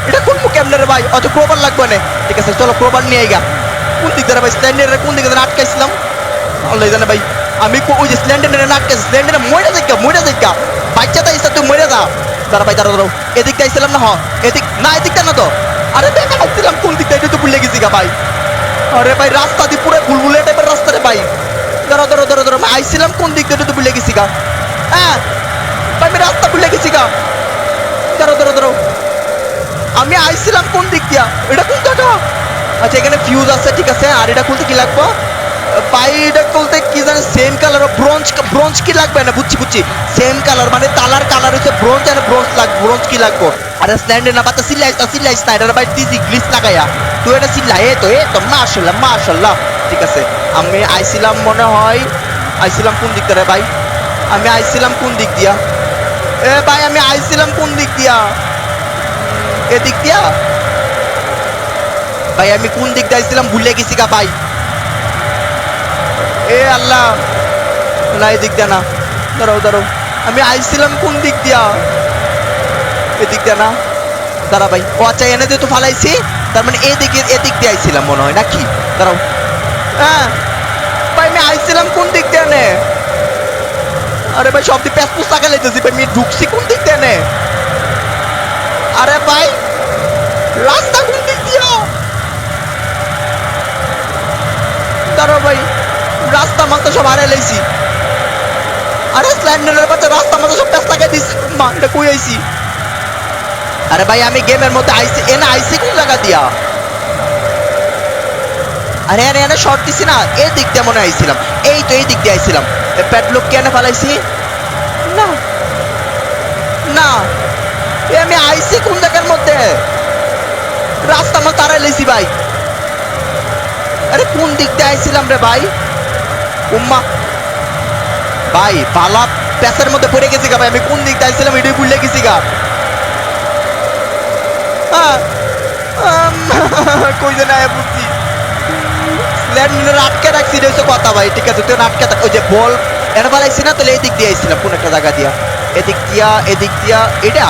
এটা কোন কেমনে রে ভাই? অত ক্রোবার লাগবে না, ঠিক আছে? চলো ক্রোবার নিয়ে আইগা, কোন দিক ধরে ভাই স্ল্যান্ডার কোন দিকে আটকাইছিলাম আল্লাহ জানে ভাই, আমি ওই যে স্ল্যান্ডার আটকাইছি, স্ল্যান্ডার মরে যাইগা বাচ্চা তাই তুই মরে যা। দাঁড়া ভাই দাঁড়াও এদিক আইছিলাম না, এদিকটা না তো, আরে দেখ আসছিলাম কোন দিক থেকে তো ভুলে গেছি গা ভাই আরে ভাই রাস্তা দিয়ে পুরো বুলবুলে টাইপের রাস্তা রে ভাই ধরো আইছিলাম কোন দিক থেকে তো ভুলে গেছি গা হ্যাঁ ভাই আমি রাস্তা ভুলে গেছি গা ধরো আমি আইছিলাম কোন দিক দিয়া এটা কোন জায়গা আচ্ছা এখানে ফিউজ আছে ঠিক আছে আর এটা খুলতে কি লাগবে ভাই এটা খুলতে কি জানে সেম কালার ব্রোঞ্জ কি লাগবে না বুঝছি সেম কালার মানে তালার কালার হচ্ছে ব্রোঞ্জ আর ব্রোঞ্জ কি লাগবে আরে স্ট্যান্ডে না পাতা সিল্লাইস না এটা ভাই দিছি গ্লিস লাগাইয়া তুই এটা সিল্লা তো মাশাআল্লাহ ঠিক আছে আমি আইছিলাম মনে হয় আইছিলাম কোন দিক দিয়ে ভাই আমি আইছিলাম কোন দিক দিয়া ভাই আমি আইছিলাম কোন দিক দিয়া এদিক দিয়া ভাই আমি কোন দিক দিয়ে আইছিলাম ভুলে গেছি গা ভাই আল্লাহ না এদিক দিয়া না দাঁড়াও আমি আইছিলাম কোন দিক দিয়া এদিক দিয়া না দাঁড়া ভাই ও আচ্ছা এনে দিয়ে তো ফালাইছি তার মানে এদিক দিয়ে আইছিলাম মনে হয় নাকি দাঁড়াও হ্যাঁ ভাই আমি আইছিলাম কোন দিক দিয়ে নে আরে ভাই সব দিয়ে প্যাসপুস টাকা লাইতেছি ভাই আমি ঢুকছি কোন দিক দিয়ে নে আরে ভাই রাস্তা কোন দিক দিয়া দাঁড়াও ভাই রাস্তা মাত্র সব হারাই লাইছি আরে স্ল্যান্ডারের বাচ্চা রাস্তা মাত্র সব প্যাস লাগাই দিস মা এটা কই আইছি আরে ভাই আমি গেমের মধ্যে আইছি আইছি কোন জায়গা দিয়া আরে এনে শর্ট দিছি না এই দিক দিয়ে মনে আইছিলাম এই তো এই দিক দিয়ে আইছিলাম প্যাডলক কেন ফালাইছি না আমি আইছি কোন জায়গার মধ্যে রাস্তা আমার তারাই লাইছি ভাই আরে কোন দিক দিয়ে আইছিলাম রে ভাই উম্মা ভাই পালা প্যাসের মধ্যে পড়ে গেছি গা ভাই আমি কোন দিক দিয়ে আইছিলাম এটাই ভুলে গেছি গা কই যে না বুঝছি স্ল্যান্ডার আটকে রাখছি এটা হচ্ছে কথা ভাই ঠিক আছে তুই আটকে ওই যে বল এটা বানাইছি না তাহলে এই দিক দিয়ে আইছিলাম কোন একটা জায়গা দিয়া এদিক দিয়া এটা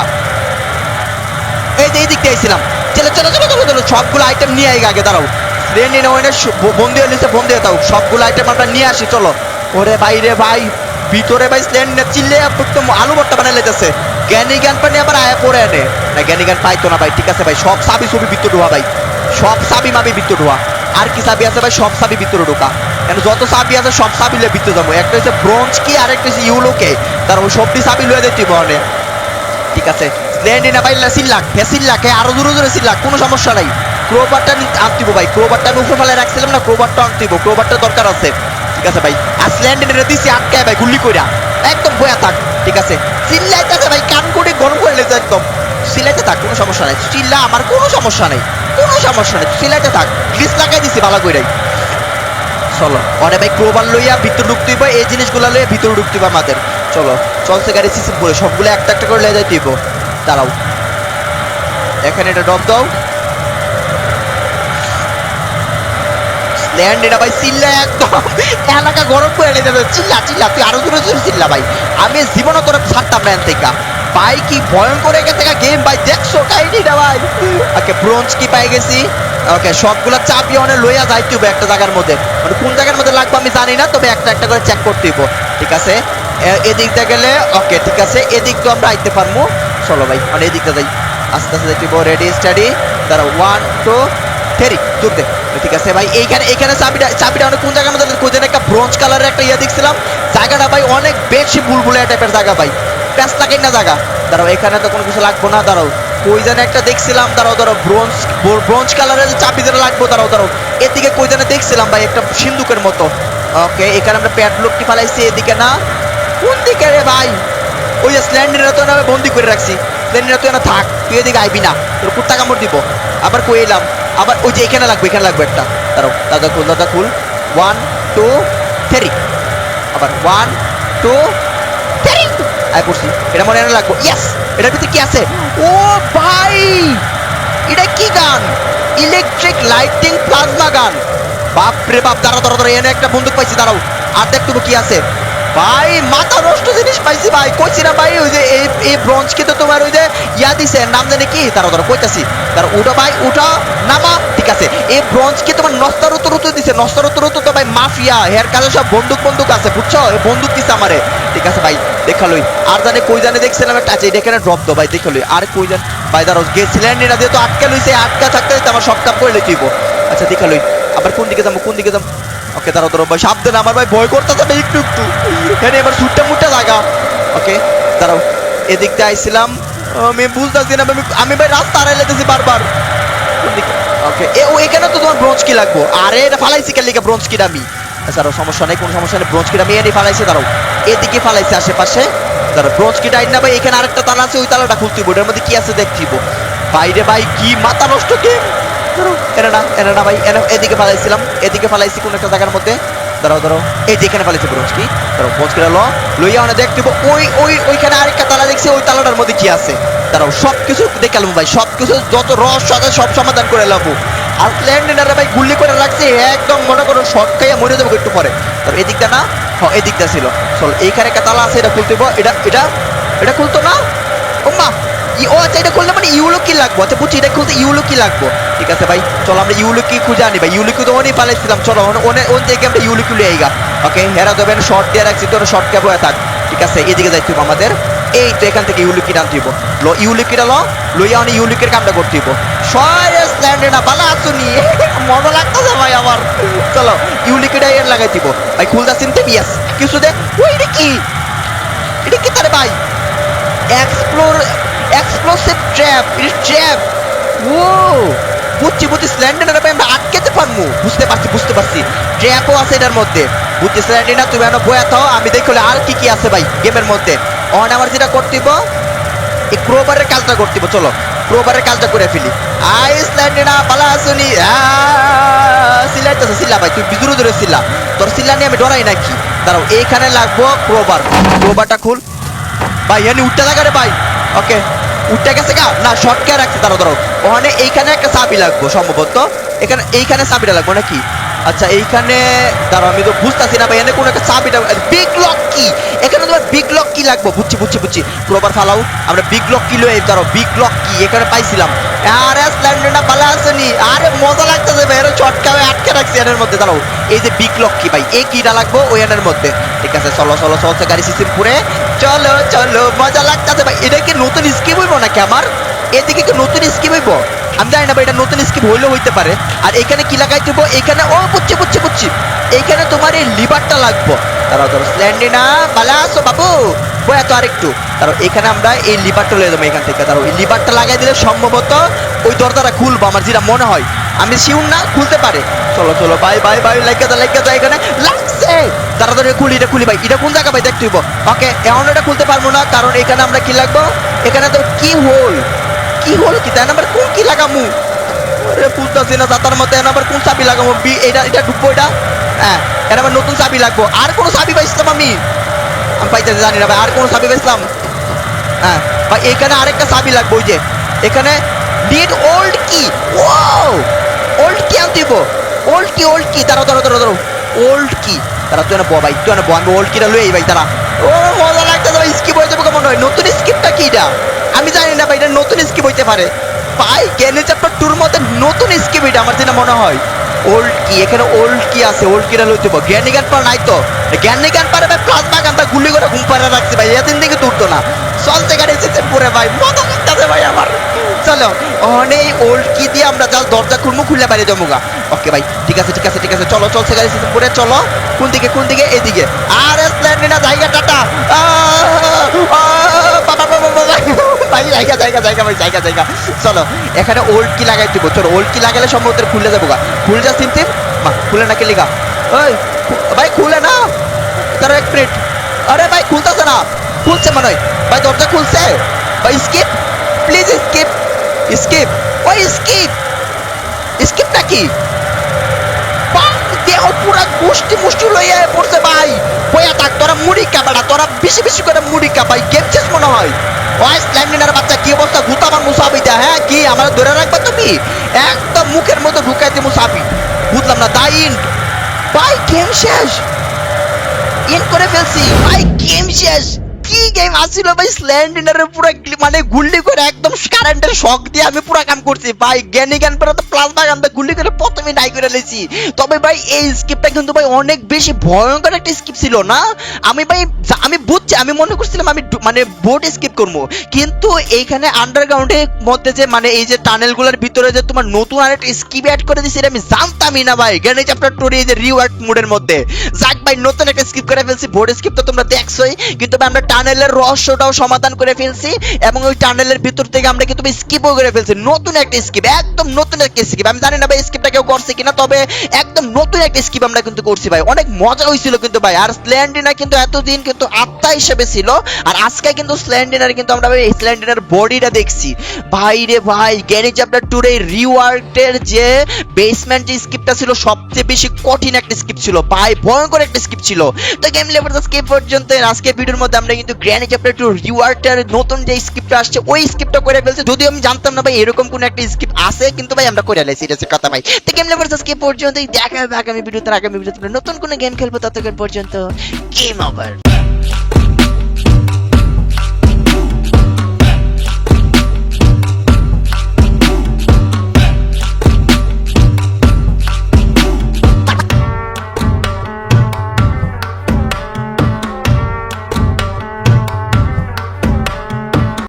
এই দিক দিয়ে আইছিলাম চলো সবগুলো আইটেম নিয়ে আগে দাঁড়াও ট্রেন নিয়ে ওই বন্দি হয়েছে বন্দি হয়ে দাও সবগুলো আইটেম আমরা নিয়ে আসি চলো ওরে ভাই রে ভাই ভিতরে ভাই স্ল্যান্ড চিল্লে একদম আলু ভর্তা বানাই লেগেছে জ্ঞানী জ্ঞান পানি আবার আয়া পড়ে আনে না জ্ঞানী জ্ঞান পাইতো না ভাই ঠিক আছে ভাই সব সাবি ছবি ভিতরে ঢোয়া ভাই সব সাবি মাবি ভিতরে ঢোয়া আর কি সাবি আছে ভাই সব সাবি ভিতরে ঢোকা কেন যত সাবি আছে সব সাবি লিয়ে ভিতরে যাবো একটা হচ্ছে ব্রোঞ্জ কি আর একটা হচ্ছে ইউলোকে তার ওই সবটি সাবি লয়ে দিতে মনে ঠিক আছে স্ল্যান্ড না ভাই সিল্লাক সিল্লাক আরো দূরে সিল্লাক কোনো সমস্যা নাই ক্রোবারটা আনতিব ভাই ক্রোবারটা আমি উপরে ফেলে রাখছিলাম না ক্রোবারটা আনতিব ক্রোবারটা দরকার আছে ঠিক আছে ভাই আর স্ল্যান্ড এনে দিছি আটকায় ভাই গুলি কইরা একদম বয়া থাক ঠিক আছে চিল্লাইতেছে ভাই কান করে গরম করে লেছে একদম চিল্লাইতে থাক কোনো সমস্যা নাই চিল্লা আমার কোনো সমস্যা নাই চিল্লাইতে থাক গ্লিস লাগাই দিছি ভালো কইরাই চলো অরে ভাই ক্রোবার লইয়া ভিতর ঢুকতে হইব এই জিনিসগুলো লইয়া ভিতরে ঢুকতে হইব আমাদের চলছে গাড়ি সিসি করে সবগুলো একটা করে লয়ে যাইতে হইব দাঁড়াও এখানে এটা ড্রপ দাও স্ল্যান্ড এটা ভাই চিল্লা একদম এলাকা গরম করে এনে যাবে চিল্লা তুই আরো দূরে চিল্লা ভাই আমি জীবনে তোরা ছাড়তাম না থেকে ভাই কি ভয়ঙ্কর হয়ে গেছে গেম ভাই দেখছো কাহিনীটা ভাই ওকে ব্রোঞ্জ কি পাই গেছি ওকে সবগুলা চাবি অনেক লইয়া যাইতে হবে একটা জায়গার মধ্যে মানে কোন জায়গার মধ্যে লাগবে আমি জানি না তবে একটা করে চেক করতে হইব ঠিক আছে এদিকটা গেলে ওকে ঠিক আছে এদিক তো আমরা আইতে পারবো চলো ভাই মানে এদিকটা যাই আস্তে যাইতে হইব রেডি স্টাডি দাঁড়াও 1 2 3 দূর দে ঠিক আছে ভাই এইখানে চাবিটা অনেক কোন জায়গার মধ্যে কোন একটা ব্রোঞ্জ কালারের একটা ইয়া দেখছিলাম জায়গাটা ভাই অনেক বেশি বুলবুলিয়া টাইপের জায়গা ভাই প্যাস লাগাই না জায়গা দাঁড়াও এখানে তো কোনো কিছু লাগবো না দাঁড়াও কই জানে একটা দেখছিলাম দাঁড়াও ব্রোঞ্জ কালারের চাবি যেটা লাগবো দাঁড়াও এদিকে কই জানে দেখছিলাম ভাই একটা সিন্ধুকের মতো ওকে এখানে আমরা প্যাডলকটি ফালাইছি এদিকে না কোন দিকে রে ভাই ওই যে স্ল্যান্ডারে তো আমি বন্দি করে রাখছি স্ল্যান্ডারে তুই না থাক তুই এদিকে আইবি না তোর কুত্তা কামড় দিব আবার কই এলাম আবার ওই যে এখানে লাগবে একটা দাঁড়াও দাদা খুল 1 2 3 আবার 1 2 3 আই করছি এটা মনে লাগবে ইয়েস এটার ভিতরে কি আছে ও ভাই এটা কি গান ইলেকট্রিক লাইটিং প্লাজমা গান বাপ রে বাপ দাঁড়াও এনে একটা বন্দুক পাইছি দাঁড়াও আর দেখতো কি আছে ভাই মাথা নষ্ট জিনিস পাইছি ভাই কইছি না ভাই ওই যে এই ব্রোঞ্জ কে তো তোমার ওই যে ইয়া দিছে নাম জানে কি দাঁড়াও কইতাছি দাঁড়াও উঠো ভাই উঠা নামা ঠিক আছে এই ব্রোঞ্জ কে তোমার নস্তারুতরুতু দিছে নস্তারুতরুতু তো ভাই মাফিয়া হের কাছে সব বন্দুক আছে বুঝছো এই বন্দুক দিছে আমারে ঠিক আছে ভাই দেখালই আর জানে কই জানে দেখছিলাম একটা আছে এটা এখানে ড্রপ দাও ভাই দেখালই আর কই জানে ভাই দাঁড়াও গেছিলেন এটা দিয়ে তো আটকা লইছে, আটকা থাকতে আমার সব কাম করে লইব। আচ্ছা দেখা লই আবার কোন দিকে যাবো, কোন দিকে যাবো। ওকে দাঁড়াও দাঁড়াও ভাই সাবধানে, আমার ভাই ভয় করতে যাবে একটু একটু, এখানে এবার সুটটা মুটটা জায়গা। ওকে দাঁড়াও এদিক দিয়ে আইছিলাম, আমি বুঝতেছি না আমি ভাই রাস্তা হারাই লেতেছি বারবার। ওকে ও এখানে তো তোমার ব্রোঞ্জ কি লাগবো, আরে এটা ফালাইছি কেন লিখে ব্রোঞ্জ কিটা আমি। আচ্ছা সমস্যা নেই, কোনো সমস্যা নেই, ব্রোঞ্জ কিটা আমি এনে ফালাইছি। দাঁড়াও এদিকে ফালাইছি আশেপাশে, দাঁড়াও ব্রোঞ্জ কিটা আইন না ভাই, এখানে আরেকটা তালা আছে, ওই তালাটা খুলতে হবে, ওটার মধ্যে কি আছে দেখতিব। বাইরে ভাই কি মাথা নষ্ট গেম। এনে না ভাই এনে, এদিকে ফালাইছিলাম, এদিকে ফালাইছি কোন একটা জায়গার মধ্যে। দাঁড়াও দাঁড়াও এই যে এখানে ফালাইছি ব্রোঞ্জ কি, দাঁড়াও ব্রোঞ্জ কিটা লইয়া অনেক দেখতিব, ওইখানে আরেকটা তালা দেখছি, ওই তালাটার মধ্যে কি আছে। দাঁড়াও সবকিছু দেখালাম ভাই, সবকিছু যত রহস্য আছে সব সমাধান করে লাবো। আর ল্যান্ডিনারে ভাই গুল্লি করে রাখছে, একদম মনে করো শর্ট খাইয়া মরে যাবো একটু পরে। তারপর এদিকটা না, হ্যাঁ এদিকটা ছিল। চল এইখানে একটা তালা আছে, এটা খুলতে হইব। এটা খুলতো না, ও মা ও আচ্ছা এটা খুললে মানে ইউলো কি লাগবো। আচ্ছা বুঝছি এটা খুলতে ইউলো কি লাগবো। ঠিক আছে ভাই চলো আমরা ইউলো কি খুঁজে আনি ভাই, ইউলো কি তো অনেক পালাইছিলাম, চলো ওন থেকে আমরা ইউলো কি লই আইগা। ওকে হেরা দেবেন শর্ট দিয়ে রাখছি, তোর শর্ট ক্যাব হয়ে থাক। ঠিক আছে এদিকে যাইতে হইব আমাদের, এই তো এখান থেকে ইউলিকিটা আনতে হইব। ইউলিকিটা লইয়া অনেক ইউলিকের কামটা করতে হইব। সয়েস ল্যান্ডে না ভালো আছো নি, মজা লাগতেছে ভাই আমার। চলো ইউলিকিটা এর লাগাই দিব ভাই, খুলতা চিনতে বিয়াস কিছু দে। ওই এটা কি তারে ভাই, এক্সপ্লোসিভ ট্র্যাপ, এটা ট্র্যাপ। ও বুঝছি স্ল্যান্ডার ভাই আমরা আটকাতে পারবো, বুঝতে পারছি ট্র্যাপও আছে এটার মধ্যে। বুঝছি স্ল্যান্ডার তুমি এনে বয়া থাও, আমি দেখলে আর কি আছে ভাই গেমের মধ্যে। অন আমার যেটা করতেইব এই ক্রোবারের কাজটা করতেইব, চলো ক্রোবারের কাজটা করে ফেলি। আই স্ল্যান্ডার পালা আসুনি, সিলাইতেছে সিলা ভাই, তুই বিজুরু ধরে সিলা, তোর সিলা নিয়ে আমি ডরাই নাকি। দাঁড়াও এইখানে লাগবো ক্রোবারটা খুল ভাই, এনে উঠতে থাকা রে ভাই। ওকে উঠতে গেছে গা না, শর্টকে রাখছে। দাঁড়াও ওখানে এইখানে একটা চাবি লাগবো সম্ভবত, এইখানে চাবিটা লাগবো নাকি। আচ্ছা এইখানে দাঁড়াও আমি তো বুঝতেছি না ভাই, এনে কোন একটা চাবিটা, বিগ লক কি, এখানে তোমার বিগ লক কি লাগবো। বুঝছি প্রপার ফালাও আমরা বিগ লক কি লই। দাঁড়াও বিগ লক কি এখানে পাইছিলাম, আরে স্ল্যান্ডারটা ভালো আসেনি, আরে মজা লাগতেছে ভাই, এর শর্টকে আটকে রাখছি এর মধ্যে। দাঁড়াও এই যে বিগ লক কি ভাই, এই কিটা লাগবো ওই এর মধ্যে। ঠিক আছে চলো চলছে গাড়ি সিস্টেম পুরে, চলো মজা লাগতেছে ভাই। এটা কি নতুন স্কিম হইব নাকি আমার, এদিকে কি নতুন স্কিম হইব আমি জানি না ভাই, এটা নতুন স্কিম হইলেও হইতে পারে। আর এখানে কি লাগাই দেবো, এখানে ও বুঝছি এইখানে তোমার এই লিভারটা লাগবো। দাঁড়াও স্ল্যান্ডিনা ভালো আছো বাবু, বয়া তো আরেকটু। দাঁড়াও এখানে আমরা এই লিভারটা লয়ে দেবো এখান থেকে। দাঁড়াও এই লিভারটা লাগাই দিলে সম্ভবত ওই দরজাটা খুলবো, আমার যেটা মনে হয়, আমি শিউর না খুলতে পারে। চলো ভাই লাইকা যা এখানে লাগছে। দাঁড়া খুলি ভাই, এটা কোন জায়গা ভাই দেখতে হইব। ওকে এখন এটা খুলতে পারবো না, কারণ এখানে আমরা কি লাগবো, এখানে তো কি হোল কি তাই নাম্বার কোন কি লাগামু, আরে বুঝতেছি না যাতার মতো। নাম্বার কোন চাবি লাগামু, এটা ঢুকবো, হ্যাঁ এটা আবার নতুন চাবি লাগবো। আর কোনো চাবি পাইছিলাম আমি পাইতেছি জানি না ভাই, আর কোনো চাবি পাইছিলাম। হ্যাঁ ভাই এখানে আরেকটা চাবি লাগবো, ওই যে এখানে নিড ওল্ড কি, ও ওল্ড কি আনতে দিব, ওল্ড কি দাঁড়াও ওল্ড কি, তারা তুই না ভাই তুই না আমি ওল্ড কিটা লই ভাই। তারা ও মজা লাগতেছে ভাই, স্কিপ হয়ে যাবে কেমন হয়, নতুন স্কিপটা কি এটা আমি জানি না ভাই, এটা নতুন স্কিপ হইতে পারে ভাই। জ্ঞানী চ্যাপ্টার 2 এর মধ্যে নতুন স্কিপ এটা আমার যেটা মনে হয়। ওল্ড কি এখানে ওল্ড কি আছে, ওল্ড কিটা লইতে হবে। জ্ঞানী জ্ঞান পার নাই তো, জ্ঞানী জ্ঞান পারে ভাই প্লাজমা গানটা গুলি করে ঘুম পাড়া রাখছে ভাই, এতদিন থেকে তুলতো না। চলছে গাড়ি সিস্টেম পুরে ভাই, মজা লাগতেছে ভাই আমার। চলো অনেক ওল্ড কি দিয়ে আমরা জাস্ট দরজা খুলে বাইরে যাবো গা। ওকে ভাই ঠিক আছে চলো চলছে গাড়ি সিস্টেম পুরে, চলো কোন দিকে এদিকে। আর স্প্লেন্ডিনা জায়গা টাটা ভাই জায়গা। চলো এখানে ওল্ড কি লাগাই দিব, চলো ওল্ড কি লাগালে সম্ভবত খুলে যাবো গা। খুলে যা সিমটিম মা, খুলে না কে লিগা, ওই ভাই খুলে না, তার এক মিনিট। আরে ভাই খুলতেছে না, খুলছে মনে হয় ভাই, দরজা খুলছে ভাই। স্কিপ প্লিজ, স্কিপ ওই স্কিপ নাকি দেহ পুরা মুষ্টি লইয়া পড়ছে ভাই। বইয়া থাক তোরা, মুড়ি কাবাড়া তোরা, বেশি করে মুড়ি কাবাই, গেম শেষ মনে হয়। ওই স্ল্যান্ডিনার বাচ্চা কি অবস্থা, গুতাবার মুসাবিটা, হ্যাঁ কি আমার ধরে রাখবা তুমি, একদম মুখের মতো ঢুকাইতে মুসাবি, বুঝলাম না দাইন ভাই। গেম শেষ, ইন করে ফেলছি ভাই, গেম শেষ। কি গেম আসছিল ভাই, স্ল্যান্ডিনারের পুরো মানে গুল্লি করে একদম কারেন্টের শক দিয়ে আমি পুরো কাম করছি ভাই। জ্ঞান পরে তো প্লাজমা গানটা গুল্লি করে প্রথমে আমি নাই করে লেছি। তবে ভাই এই স্কিপটা কিন্তু ভাই অনেক বেশি ভয়ঙ্কর একটা স্কিপ ছিল না? আমি বুঝছি, আমি মনে করছিলাম আমি মানে বোট স্কিপ করবো, কিন্তু এইখানে আন্ডারগ্রাউন্ডের মধ্যে যে মানে এই যে টানেলগুলোর ভিতরে যে তোমার নতুন আরেকটা স্কিপ অ্যাড করে দিছে, এটা আমি জানতামই না ভাই। গ্র্যানি চ্যাপ্টার 2 এই যে রিওয়ার্ড মোডের মধ্যে যাক ভাই নতুন একটা স্কিপ করে ফেলছি। বোর্ড স্কিপ তো তোমরা দেখছোই, কিন্তু ভাই আমরা টানেলের রহস্যটাও সমাধান করে ফেলছি এবং ওই টানেলের ভিতর থেকে আমরা কিন্তু স্কিপও করে ফেলছি। নতুন একটা স্কিপ, একদম নতুন একটা স্কিপ। আমি জানি না ভাই স্কিপটা কেউ করছে কিনা, তবে একদম নতুন একটা স্কিপ আমরা কিন্তু করছি ভাই। অনেক মজা হয়েছিল কিন্তু ভাই। আর স্ল্যান্ডিনা কিন্তু এতদিন কিন্তু আত্মা হিসেবে ছিল, আর আজকে কিন্তু স্ল্যান্ডিনার কিন্তু আমরা ভাই স্ল্যান্ডিনার বডিটা দেখছি ভাই রে ভাই। গ্র্যানি চ্যাপ্টার 2 এর রিওয়ার্ডের যে বেসমেন্ট যে স্কিপটা ছিল সবচেয়ে বেশি কঠিন একটা স্কিপ ছিল ভাই, ভয়ঙ্কর একটা স্কিপ ছিল। তো গেম লেভার স্কিপ পর্যন্ত আজকে ভিডিওর মধ্যে আমরা কিন্তু গ্র্যানি চ্যাপ্টার 2 রিওয়ার্ডের নতুন যে স্কিপটা আসছে ওই স্কিপটা করে ফেলছি। যদিও আমি জানতাম না ভাই এরকম কোন একটা স্কিপ আছে, কিন্তু ভাই আমরা করে ফেলেছি, এটা হচ্ছে কথা ভাই। তো গেম লেভার স্কিপ পর্যন্তই দেখা হবে আগামী ভিডিওতে। আগামী ভিডিওতে নতুন কোন গেম খেলবো, ততক্ষণ পর্যন্ত গেম ওভার।